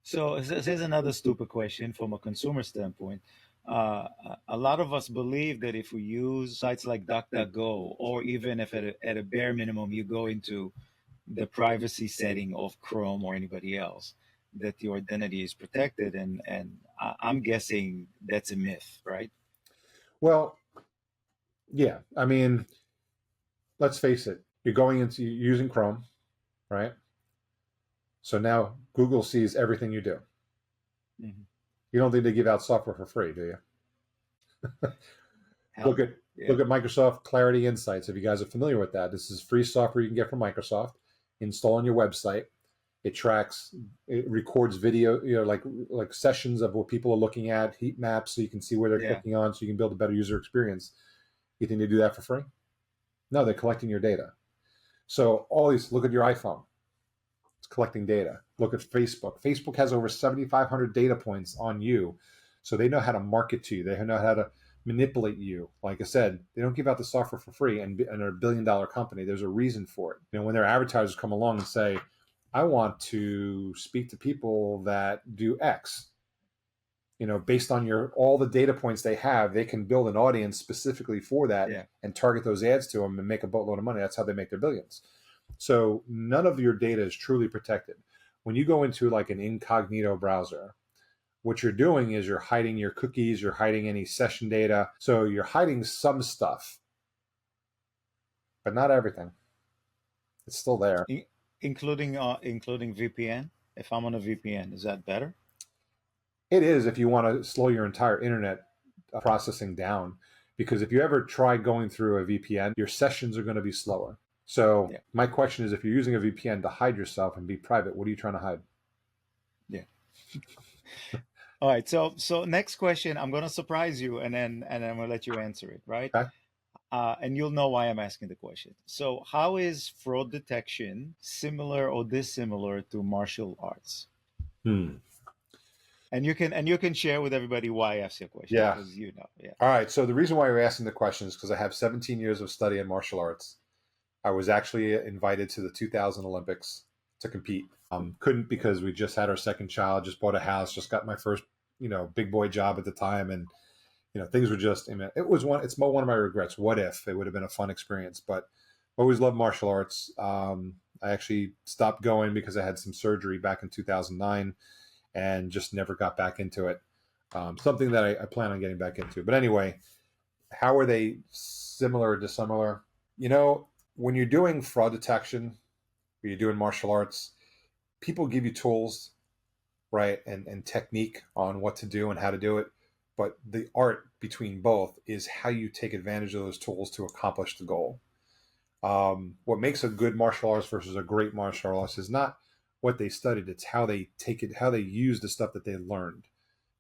so here's another stupid question from a consumer standpoint. A lot of us believe that if we use sites like DuckDuckGo, or even if at a bare minimum you go into the privacy setting of Chrome or anybody else, that your identity is protected. And I'm guessing that's a myth, right? Well, yeah, I mean, let's face it, you're going into using Chrome, right? So now Google sees everything you do. Mm-hmm. You don't think they give out software for free, do you? Hell look no. at Yeah. look at Microsoft Clarity Insights. If you guys are familiar with that, this is free software you can get from Microsoft. Install on your website. It tracks, it records video, like sessions of what people are looking at, heat maps, so you can see where they're Yeah. clicking on, so you can build a better user experience. You think they do that for free? No, they're collecting your data. So all these, look at your iPhone. It's collecting data. Look at Facebook. Facebook has over 7,500 data points on you. So they know how to market to you. They know how to manipulate you. Like I said, they don't give out the software for free, and they're $1 billion company. There's a reason for it. When their advertisers come along and say, I want to speak to people that do X, based on all the data points they have, they can build an audience specifically for that Yeah. and target those ads to them and make a boatload of money. That's how they make their billions. So none of your data is truly protected. When you go into like an incognito browser, what you're doing is you're hiding your cookies, you're hiding any session data. So you're hiding some stuff, but not everything. It's still there. In, including VPN. If I'm on a VPN, is that better? It is if you want to slow your entire internet processing down, because if you ever try going through a VPN, your sessions are going to be slower. So Yeah. my question is, if you're using a VPN to hide yourself and be private, what are you trying to hide? Yeah. All right. So next question, I'm gonna surprise you, and then I'm gonna let you answer it, right? Okay. And you'll know why I'm asking the question. So, how is fraud detection similar or dissimilar to martial arts? Hmm. And you can share with everybody why I asked your question, Yeah. because yeah. All right. So the reason why you're asking the question is because I have 17 years of study in martial arts. I was actually invited to the 2000 Olympics to compete. Couldn't because we just had our second child, just bought a house, just got my first, big boy job at the time, and things were just. I mean, it's one of my regrets. What if it would have been a fun experience? But Always loved martial arts. I actually stopped going because I had some surgery back in 2009 and just never got back into it. Something that I plan on getting back into. But anyway, how are they similar or dissimilar? You know, when you're doing fraud detection, when you're doing martial arts, people give you tools, right, and technique on what to do and how to do it. But the art between both is how you take advantage of those tools to accomplish the goal. What makes a good martial artist versus a great martial artist is not what they studied; it's how they take it, how they use the stuff that they learned.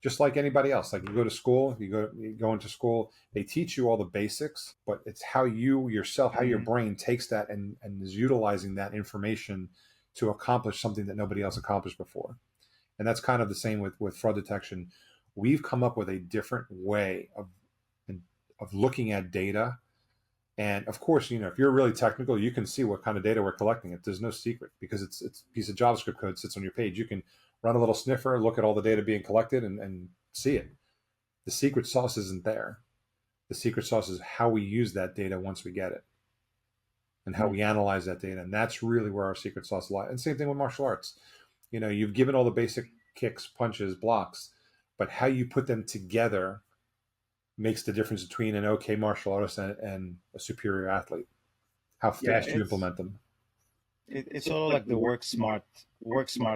Just like anybody else, like you go to school, you go into school, they teach you all the basics, but it's how you yourself, how your Mhm. brain takes that and is utilizing that information to accomplish something that nobody else accomplished before. And that's kind of the same with fraud detection. We've come up with a different way of looking at data. And of course, you know, if you're really technical, you can see what kind of data we're collecting. There's no secret because it's a piece of JavaScript code sits on your page. You can run a little sniffer, look at all the data being collected, and see it. The secret sauce isn't there. The secret sauce is how we use that data once we get it and how we analyze that data. And that's really where our secret sauce lies. And same thing with martial arts. You know, you've given all the basic kicks, punches, blocks, but how you put them together makes the difference between an okay martial artist and a superior athlete. How Yeah, fast you implement them. it's sort of like the work smart,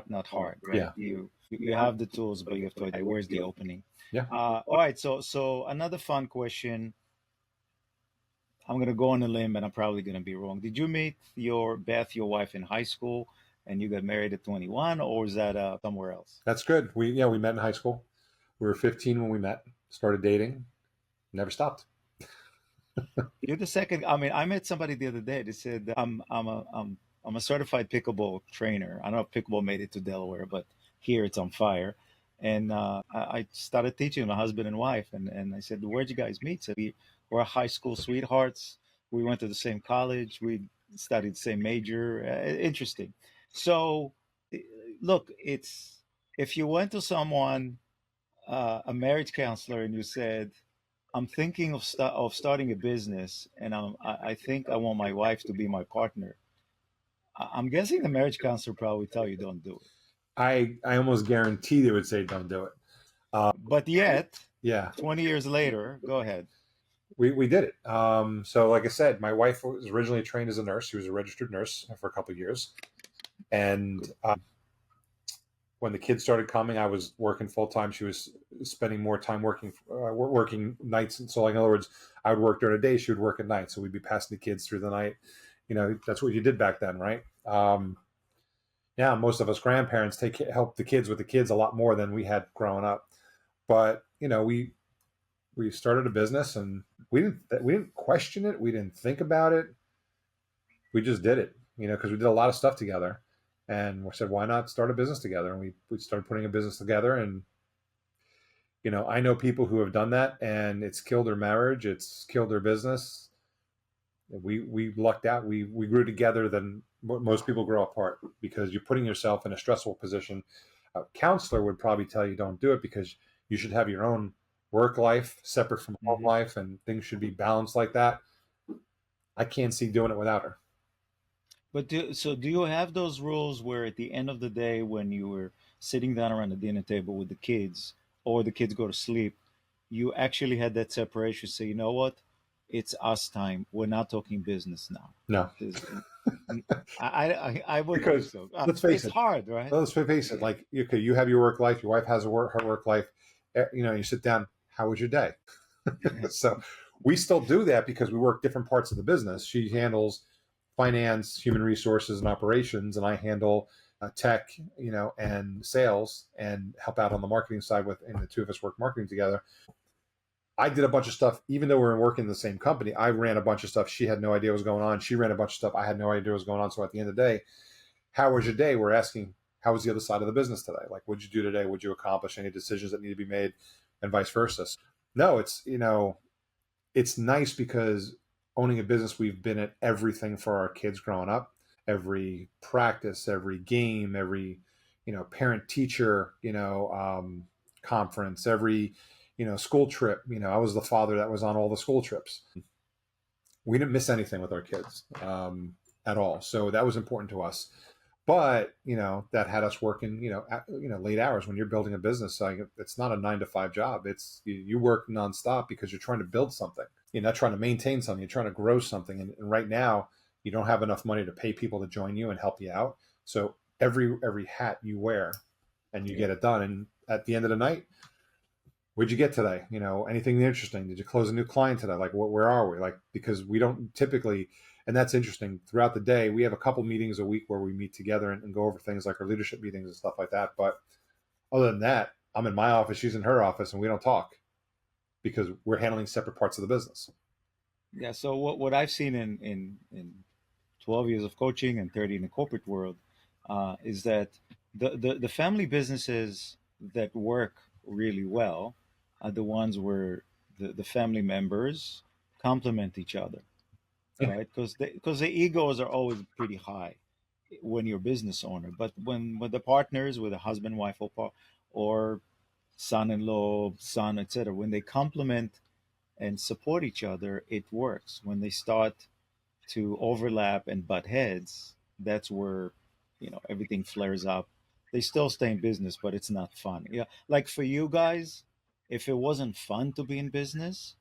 not hard, right? Yeah. You have the tools, but you have to identify where's the opening. Yeah. All right, so another fun question. I'm gonna go on a limb, and I'm probably gonna be wrong. Did you meet your wife, in high school, and you got married at 21, or was that somewhere else? That's good. We met in high school. We were 15 when we met, started dating, never stopped. You're the second. I mean, I met somebody the other day. They said I'm a certified pickleball trainer. I don't know if pickleball made it to Delaware, but here it's on fire. And I started teaching my husband and wife, and I said, "Where'd you guys meet?" So we're high school sweethearts. We went to the same college. We studied the same major. Interesting. So, eh, look, it's if you went to someone, a marriage counselor, and you said, I'm thinking of starting a business, and I think I want my wife to be my partner. I'm guessing the marriage counselor probably tell you don't do it. I almost guarantee they would say don't do it. Uh, But yet, yeah, 20 years later, go ahead. we did it. So like I said, my wife was originally trained as a nurse. She was a registered nurse for a couple of years, and when the kids started coming, I was working full time. She was spending more time working nights. And so, like in other words, I would work during the day. She would work at night. So we'd be passing the kids through the night. You know, that's what you did back then, right? Now most of us grandparents help the kids with the kids a lot more than we had growing up. But you know, we started a business and we didn't question it. We didn't think about it. We just did it. You know, because we did a lot of stuff together, and we said, why not start a business together? And we started putting a business together, and you know, I know people who have done that, and it's killed their marriage, it's killed their business. We lucked out. We grew together than most people grow apart because you're putting yourself in a stressful position. A counselor would probably tell you don't do it because you should have your own work life separate from home Hmm. life, and things should be balanced like that. I can't see doing it without her. But do you have those rules where at the end of the day, when you were sitting down around the dinner table with the kids, or the kids go to sleep, you actually had that separation? Say, you know what? It's us time. We're not talking business now. No, There's, I wouldn't think because so. let's face It's it. hard, right? Let's face it. Yeah. Like, okay, you have your work life. Your wife has her work life. You know, you sit down. How was your day? So we still do that because we work different parts of the business. She handles finance, human resources, and operations, and I handle tech, you know, and sales, and help out on the marketing side with. And the two of us work marketing together. I did a bunch of stuff, even though we were working in the same company. I ran a bunch of stuff. She had no idea what was going on. She ran a bunch of stuff. I had no idea what was going on. So at the end of the day, how was your day? We're asking, how was the other side of the business today? Like, what'd you do today? Would you accomplish any decisions that need to be made, and vice versa? No, it's, you know, it's nice because owning a business, we've been at everything for our kids growing up. Every practice, every game, every, you know, parent teacher, you know, conference, every, you know, school trip. You know, I was the father that was on all the school trips. we didn't miss anything with our kids at all. So that was important to us. But that had us working late hours. When you're building a business, it's not a 9 to 5 job. It's you work nonstop because you're trying to build something. You're not trying to maintain something. You're trying to grow something. And right now, you don't have enough money to pay people to join you and help you out. So every hat you wear, and you get it done. And at the end of the night, where'd you get today? Anything interesting? Did you close a new client today? Like, where are we? Like, because we don't typically, and that's interesting. Throughout the day, we have a couple meetings a week where we meet together and go over things like our leadership meetings and stuff like that. But other than that, I'm in my office, she's in her office, and we don't talk because we're handling separate parts of the business. Yeah. So what I've seen in 12 years of coaching and 30 in the corporate world is that the family businesses that work really well are the ones where the family members complement each other, Yeah. right? Because the egos are always pretty high when you're a business owner, but when the partners with a husband, wife, or son-in-law, son, etc., when they complement and support each other, it works. When they start to overlap and butt heads, that's where everything flares up. They still stay in business, but it's not fun. Yeah, like for you guys, if it wasn't fun to be in business,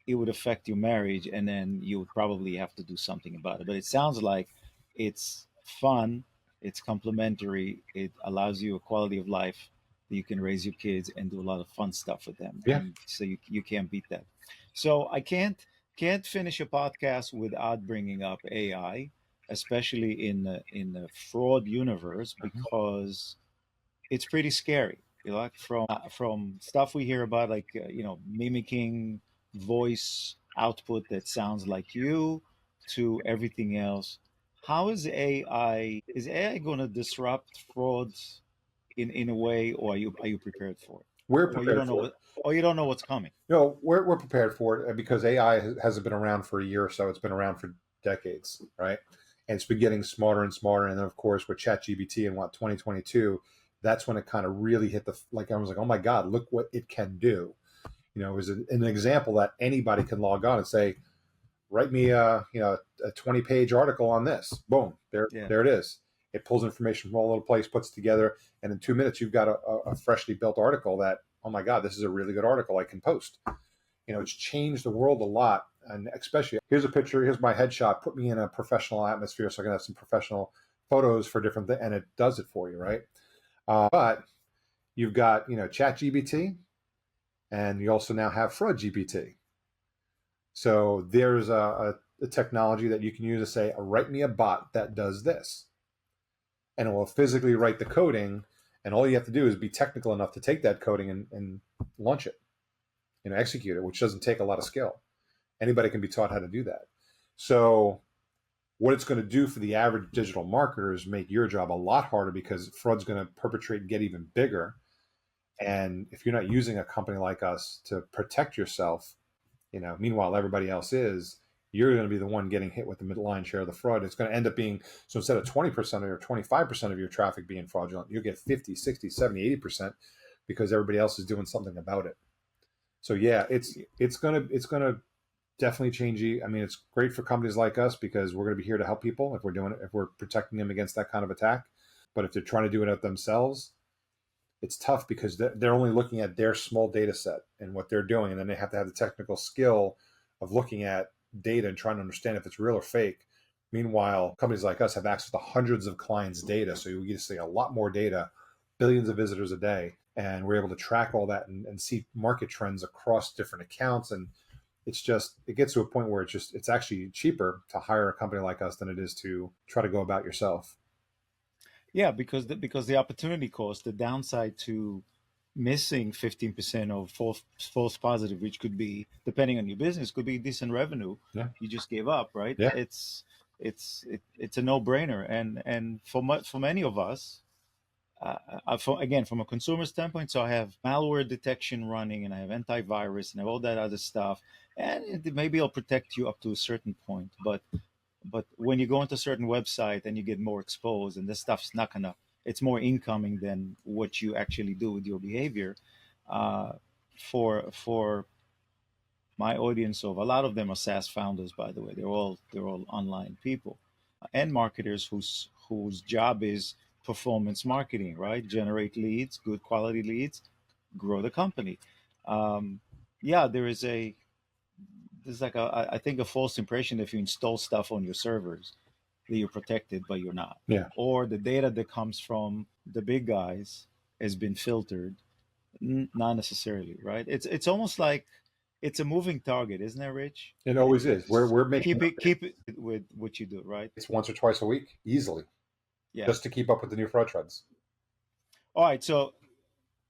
it would affect your marriage, and then you would probably have to do something about it. But it sounds like it's fun, it's complementary, it allows you a quality of life that you can raise your kids and do a lot of fun stuff with them, Yeah. and so you can't beat that. So I can't finish a podcast without bringing up AI, especially in the fraud universe, Mhm. because it's pretty scary. Like from stuff we hear about, like mimicking voice output that sounds like you, to everything else. How is AI going to disrupt frauds in a way, or are you prepared for it, We're or you prepared don't know for it. what, or you don't know what's coming? No, we're prepared for it because AI hasn't been around for a year or so. It's been around for decades, right? And it's been getting smarter and smarter. And then, of course, with ChatGPT in 2022, that's when it kind of really hit like I was like, oh my God, look what it can do. It was an example that anybody can log on and say, write me a 20-page article on this. Boom, Yeah. there it is. It pulls information from all over the place, puts it together, and in 2 minutes you've got a freshly built article that, oh my God, this is a really good article I can post. It's changed the world a lot. And especially, here's a picture, here's my headshot, put me in a professional atmosphere so I can have some professional photos for different things, and it does it for you, right? But you've got, Chat GBT, and you also now have Fraud GPT. So there's a technology that you can use to say, write me a bot that does this. And it will physically write the coding. And all you have to do is be technical enough to take that coding and launch it, execute it, which doesn't take a lot of skill. Anybody can be taught how to do that. So what it's going to do for the average digital marketer is make your job a lot harder because fraud's going to perpetrate and get even bigger. And if you're not using a company like us to protect yourself, meanwhile everybody else is, you're going to be the one getting hit with the midline share of the fraud. It's going to end up being, so instead of 20% or 25% of your traffic being fraudulent, you'll get 50, 60, 70, 80% because everybody else is doing something about it. So yeah, it's going to definitely change you. I mean, it's great for companies like us because we're going to be here to help people if we're doing it, if we're protecting them against that kind of attack. But if they're trying to do it themselves, it's tough because they're only looking at their small data set and what they're doing. And then they have to have the technical skill of looking at data and trying to understand if it's real or fake. Meanwhile, companies like us have access to hundreds of clients' data. So you get to see a lot more data, billions of visitors a day. And we're able to track all that and see market trends across different accounts. And it gets to a point where it's actually cheaper to hire a company like us than it is to try to go about yourself. Yeah, because the opportunity cost, the downside to missing 15% of false positive, which could be, depending on your business, could be decent revenue. Yeah. You just gave up, right? Yeah. It's a no-brainer, and for many of us, again, from a consumer standpoint, so I have malware detection running, and I have antivirus, and I have all that other stuff, and maybe it'll protect you up to a certain point, but when you go into a certain website and you get more exposed, and this stuff's not gonna, it's more incoming than what you actually do with your behavior. For my audience of a lot of them are SaaS founders, by the way. They're all online people and marketers whose job is performance marketing, right? Generate leads, good quality leads, grow the company. Um, yeah, there's like I think a false impression if you install stuff on your servers that you're protected, but you're not. Yeah. Or the data that comes from the big guys has been filtered. Not necessarily, right? It's almost like it's a moving target, isn't it, Rich? It always is. It's We're making keep it with what you do, right? it's once or twice a week easily, Yeah. just to keep up with the new fraud trends. All right. So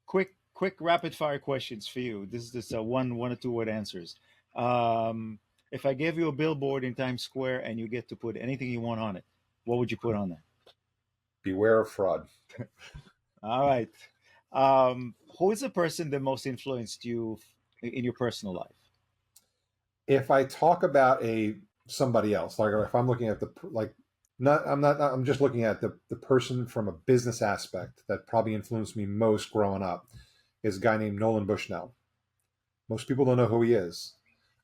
quick rapid fire questions for you. This is just one or two word answers. Um, if I gave you a billboard in Times Square and you get to put anything you want on it, what would you put on there? Beware of fraud. All right. Who is the person that most influenced you in your personal life? If I talk about somebody else, like if I'm looking at I'm just looking at the person from a business aspect that probably influenced me most growing up is a guy named Nolan Bushnell. Most people don't know who he is,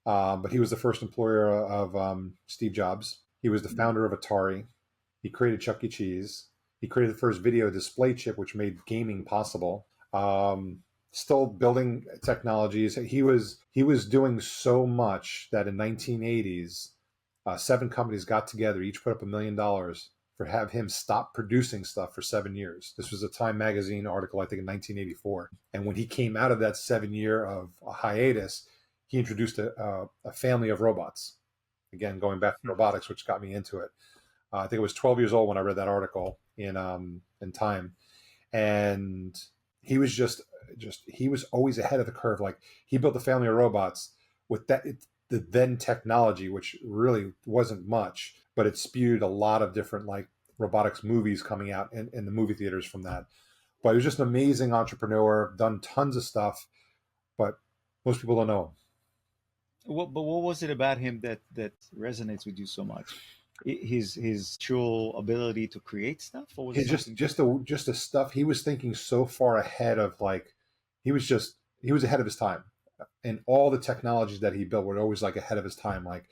but he was the first employer of Steve Jobs. He was the founder of Atari. He created Chuck E. Cheese. He created the first video display chip, which made gaming possible. Still building technologies. He was doing so much that in 1980s, 7 companies got together, each put up $1 million for have him stop producing stuff for 7 years. This was a Time magazine article, I think, in 1984. And when he came out of that 7 year of a hiatus, he introduced a family of robots. Again, going back to robotics, which got me into it. I think I was 12 years old when I read that article in Time, and he was he was always ahead of the curve. Like he built a family of robots with the then technology, which really wasn't much, but it spewed a lot of different like robotics movies coming out in the movie theaters from that. But he was just an amazing entrepreneur, done tons of stuff, but most people don't know him. But what was it about him that resonates with you so much? His actual ability to create stuff, or was it He's something just the stuff he was thinking so far ahead of like he was ahead of his time, and all the technologies that he built were always like ahead of his time, like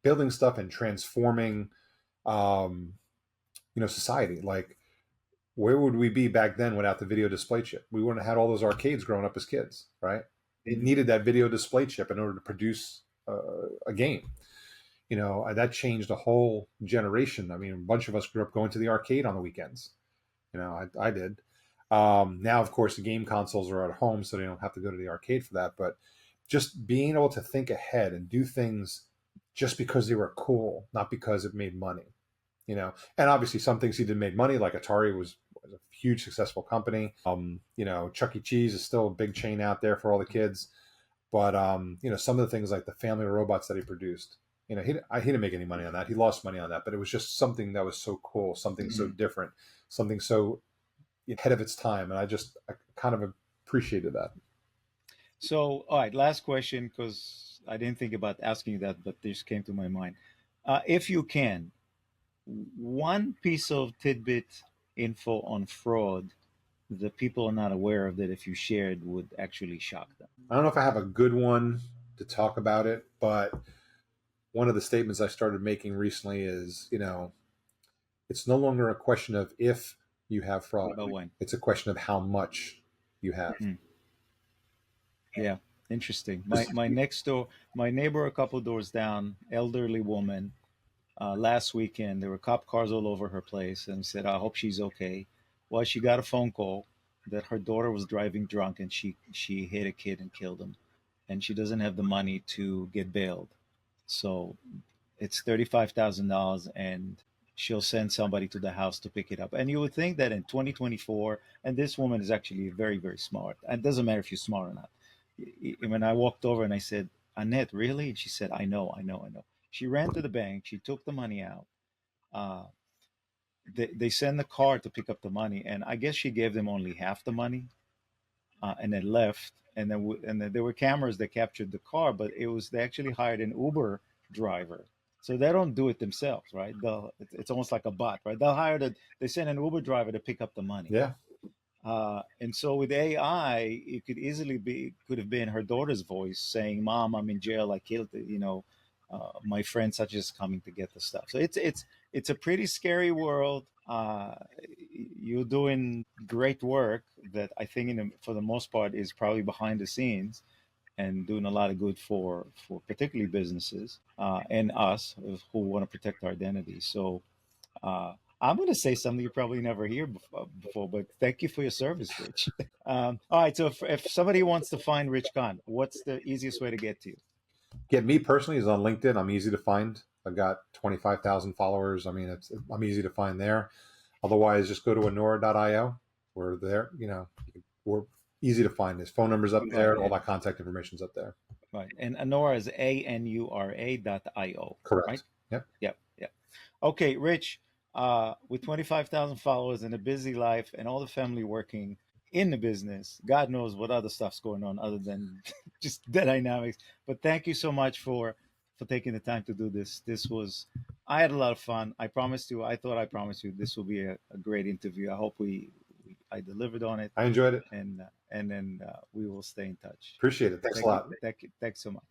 building stuff and transforming um society. Like where would we be back then without the video display chip? We wouldn't have had all those arcades growing up as kids, right? It needed that video display chip in order to produce a game. That changed a whole generation. I mean, a bunch of us grew up going to the arcade on the weekends. I did. Now, of course, the game consoles are at home, so they don't have to go to the arcade for that. But just being able to think ahead and do things just because they were cool, not because it made money. And obviously some things he did make money, like Atari was a huge successful company. Chuck E. Cheese is still a big chain out there for all the kids. But some of the things like the family of robots that he produced, he didn't make any money on that. He lost money on that, but it was just something that was so cool, something so different, something so ahead of its time. And I kind of appreciated that. So, all right, last question, because I didn't think about asking you that, but this came to my mind. If you can, one piece of tidbit info on fraud that people are not aware of that if you shared would actually shock them. I don't know if I have a good one to talk about it, but one of the statements I started making recently is, it's no longer a question of if you have fraud. About when? It's a question of how much you have. Yeah, interesting. My next door, my neighbor a couple doors down, elderly woman. Last weekend, there were cop cars all over her place, and said, "I hope she's okay." Well, she got a phone call that her daughter was driving drunk and she hit a kid and killed him, and she doesn't have the money to get bailed, so it's $35,000, and she'll send somebody to the house to pick it up. And you would think that in 2024, and this woman is actually very, very smart. And it doesn't matter if you're smart or not. When I walked over and I said, "Annette, really?" And she said, "I know, I know, I know." She ran to the bank. She took the money out. Uh, they sent the car to pick up the money, and I guess she gave them only half the money, and then left. And then there were cameras that captured the car, but they actually hired an Uber driver, so they don't do it themselves, right? It's almost like a bot, right? They send an Uber driver to pick up the money. Yeah. And so with AI, it could have been her daughter's voice saying, "Mom, I'm in jail. I killed it. My friend such is coming to get the stuff." So it's a pretty scary world. You're doing great work that I think, for the most part, is probably behind the scenes and doing a lot of good for particularly businesses and us who want to protect our identity. So uh, I'm going to say something you probably never hear before, but thank you for your service, Rich. All right, so if somebody wants to find Rich Kahn, what's the easiest way to get to you? Get me personally is on LinkedIn. I'm easy to find. I've got 25,000 followers. I mean, I'm easy to find there. Otherwise, just go to Anura.io. We're there. We're easy to find. There's phone numbers up Right, there. All yeah, my contact information's up there. right. And Anura is ANURA.io, right? Correct. Yep. Yep, yep. Okay, Rich, with 25,000 followers and a busy life and all the family working in the business, God knows what other stuff's going on other than just the dynamics. But thank you so much for taking the time to do this. I had a lot of fun. I promised you this will be a great interview. I hope I delivered on it, I enjoyed it. and then we will stay in touch. Appreciate it. Thanks a lot. Thanks so much.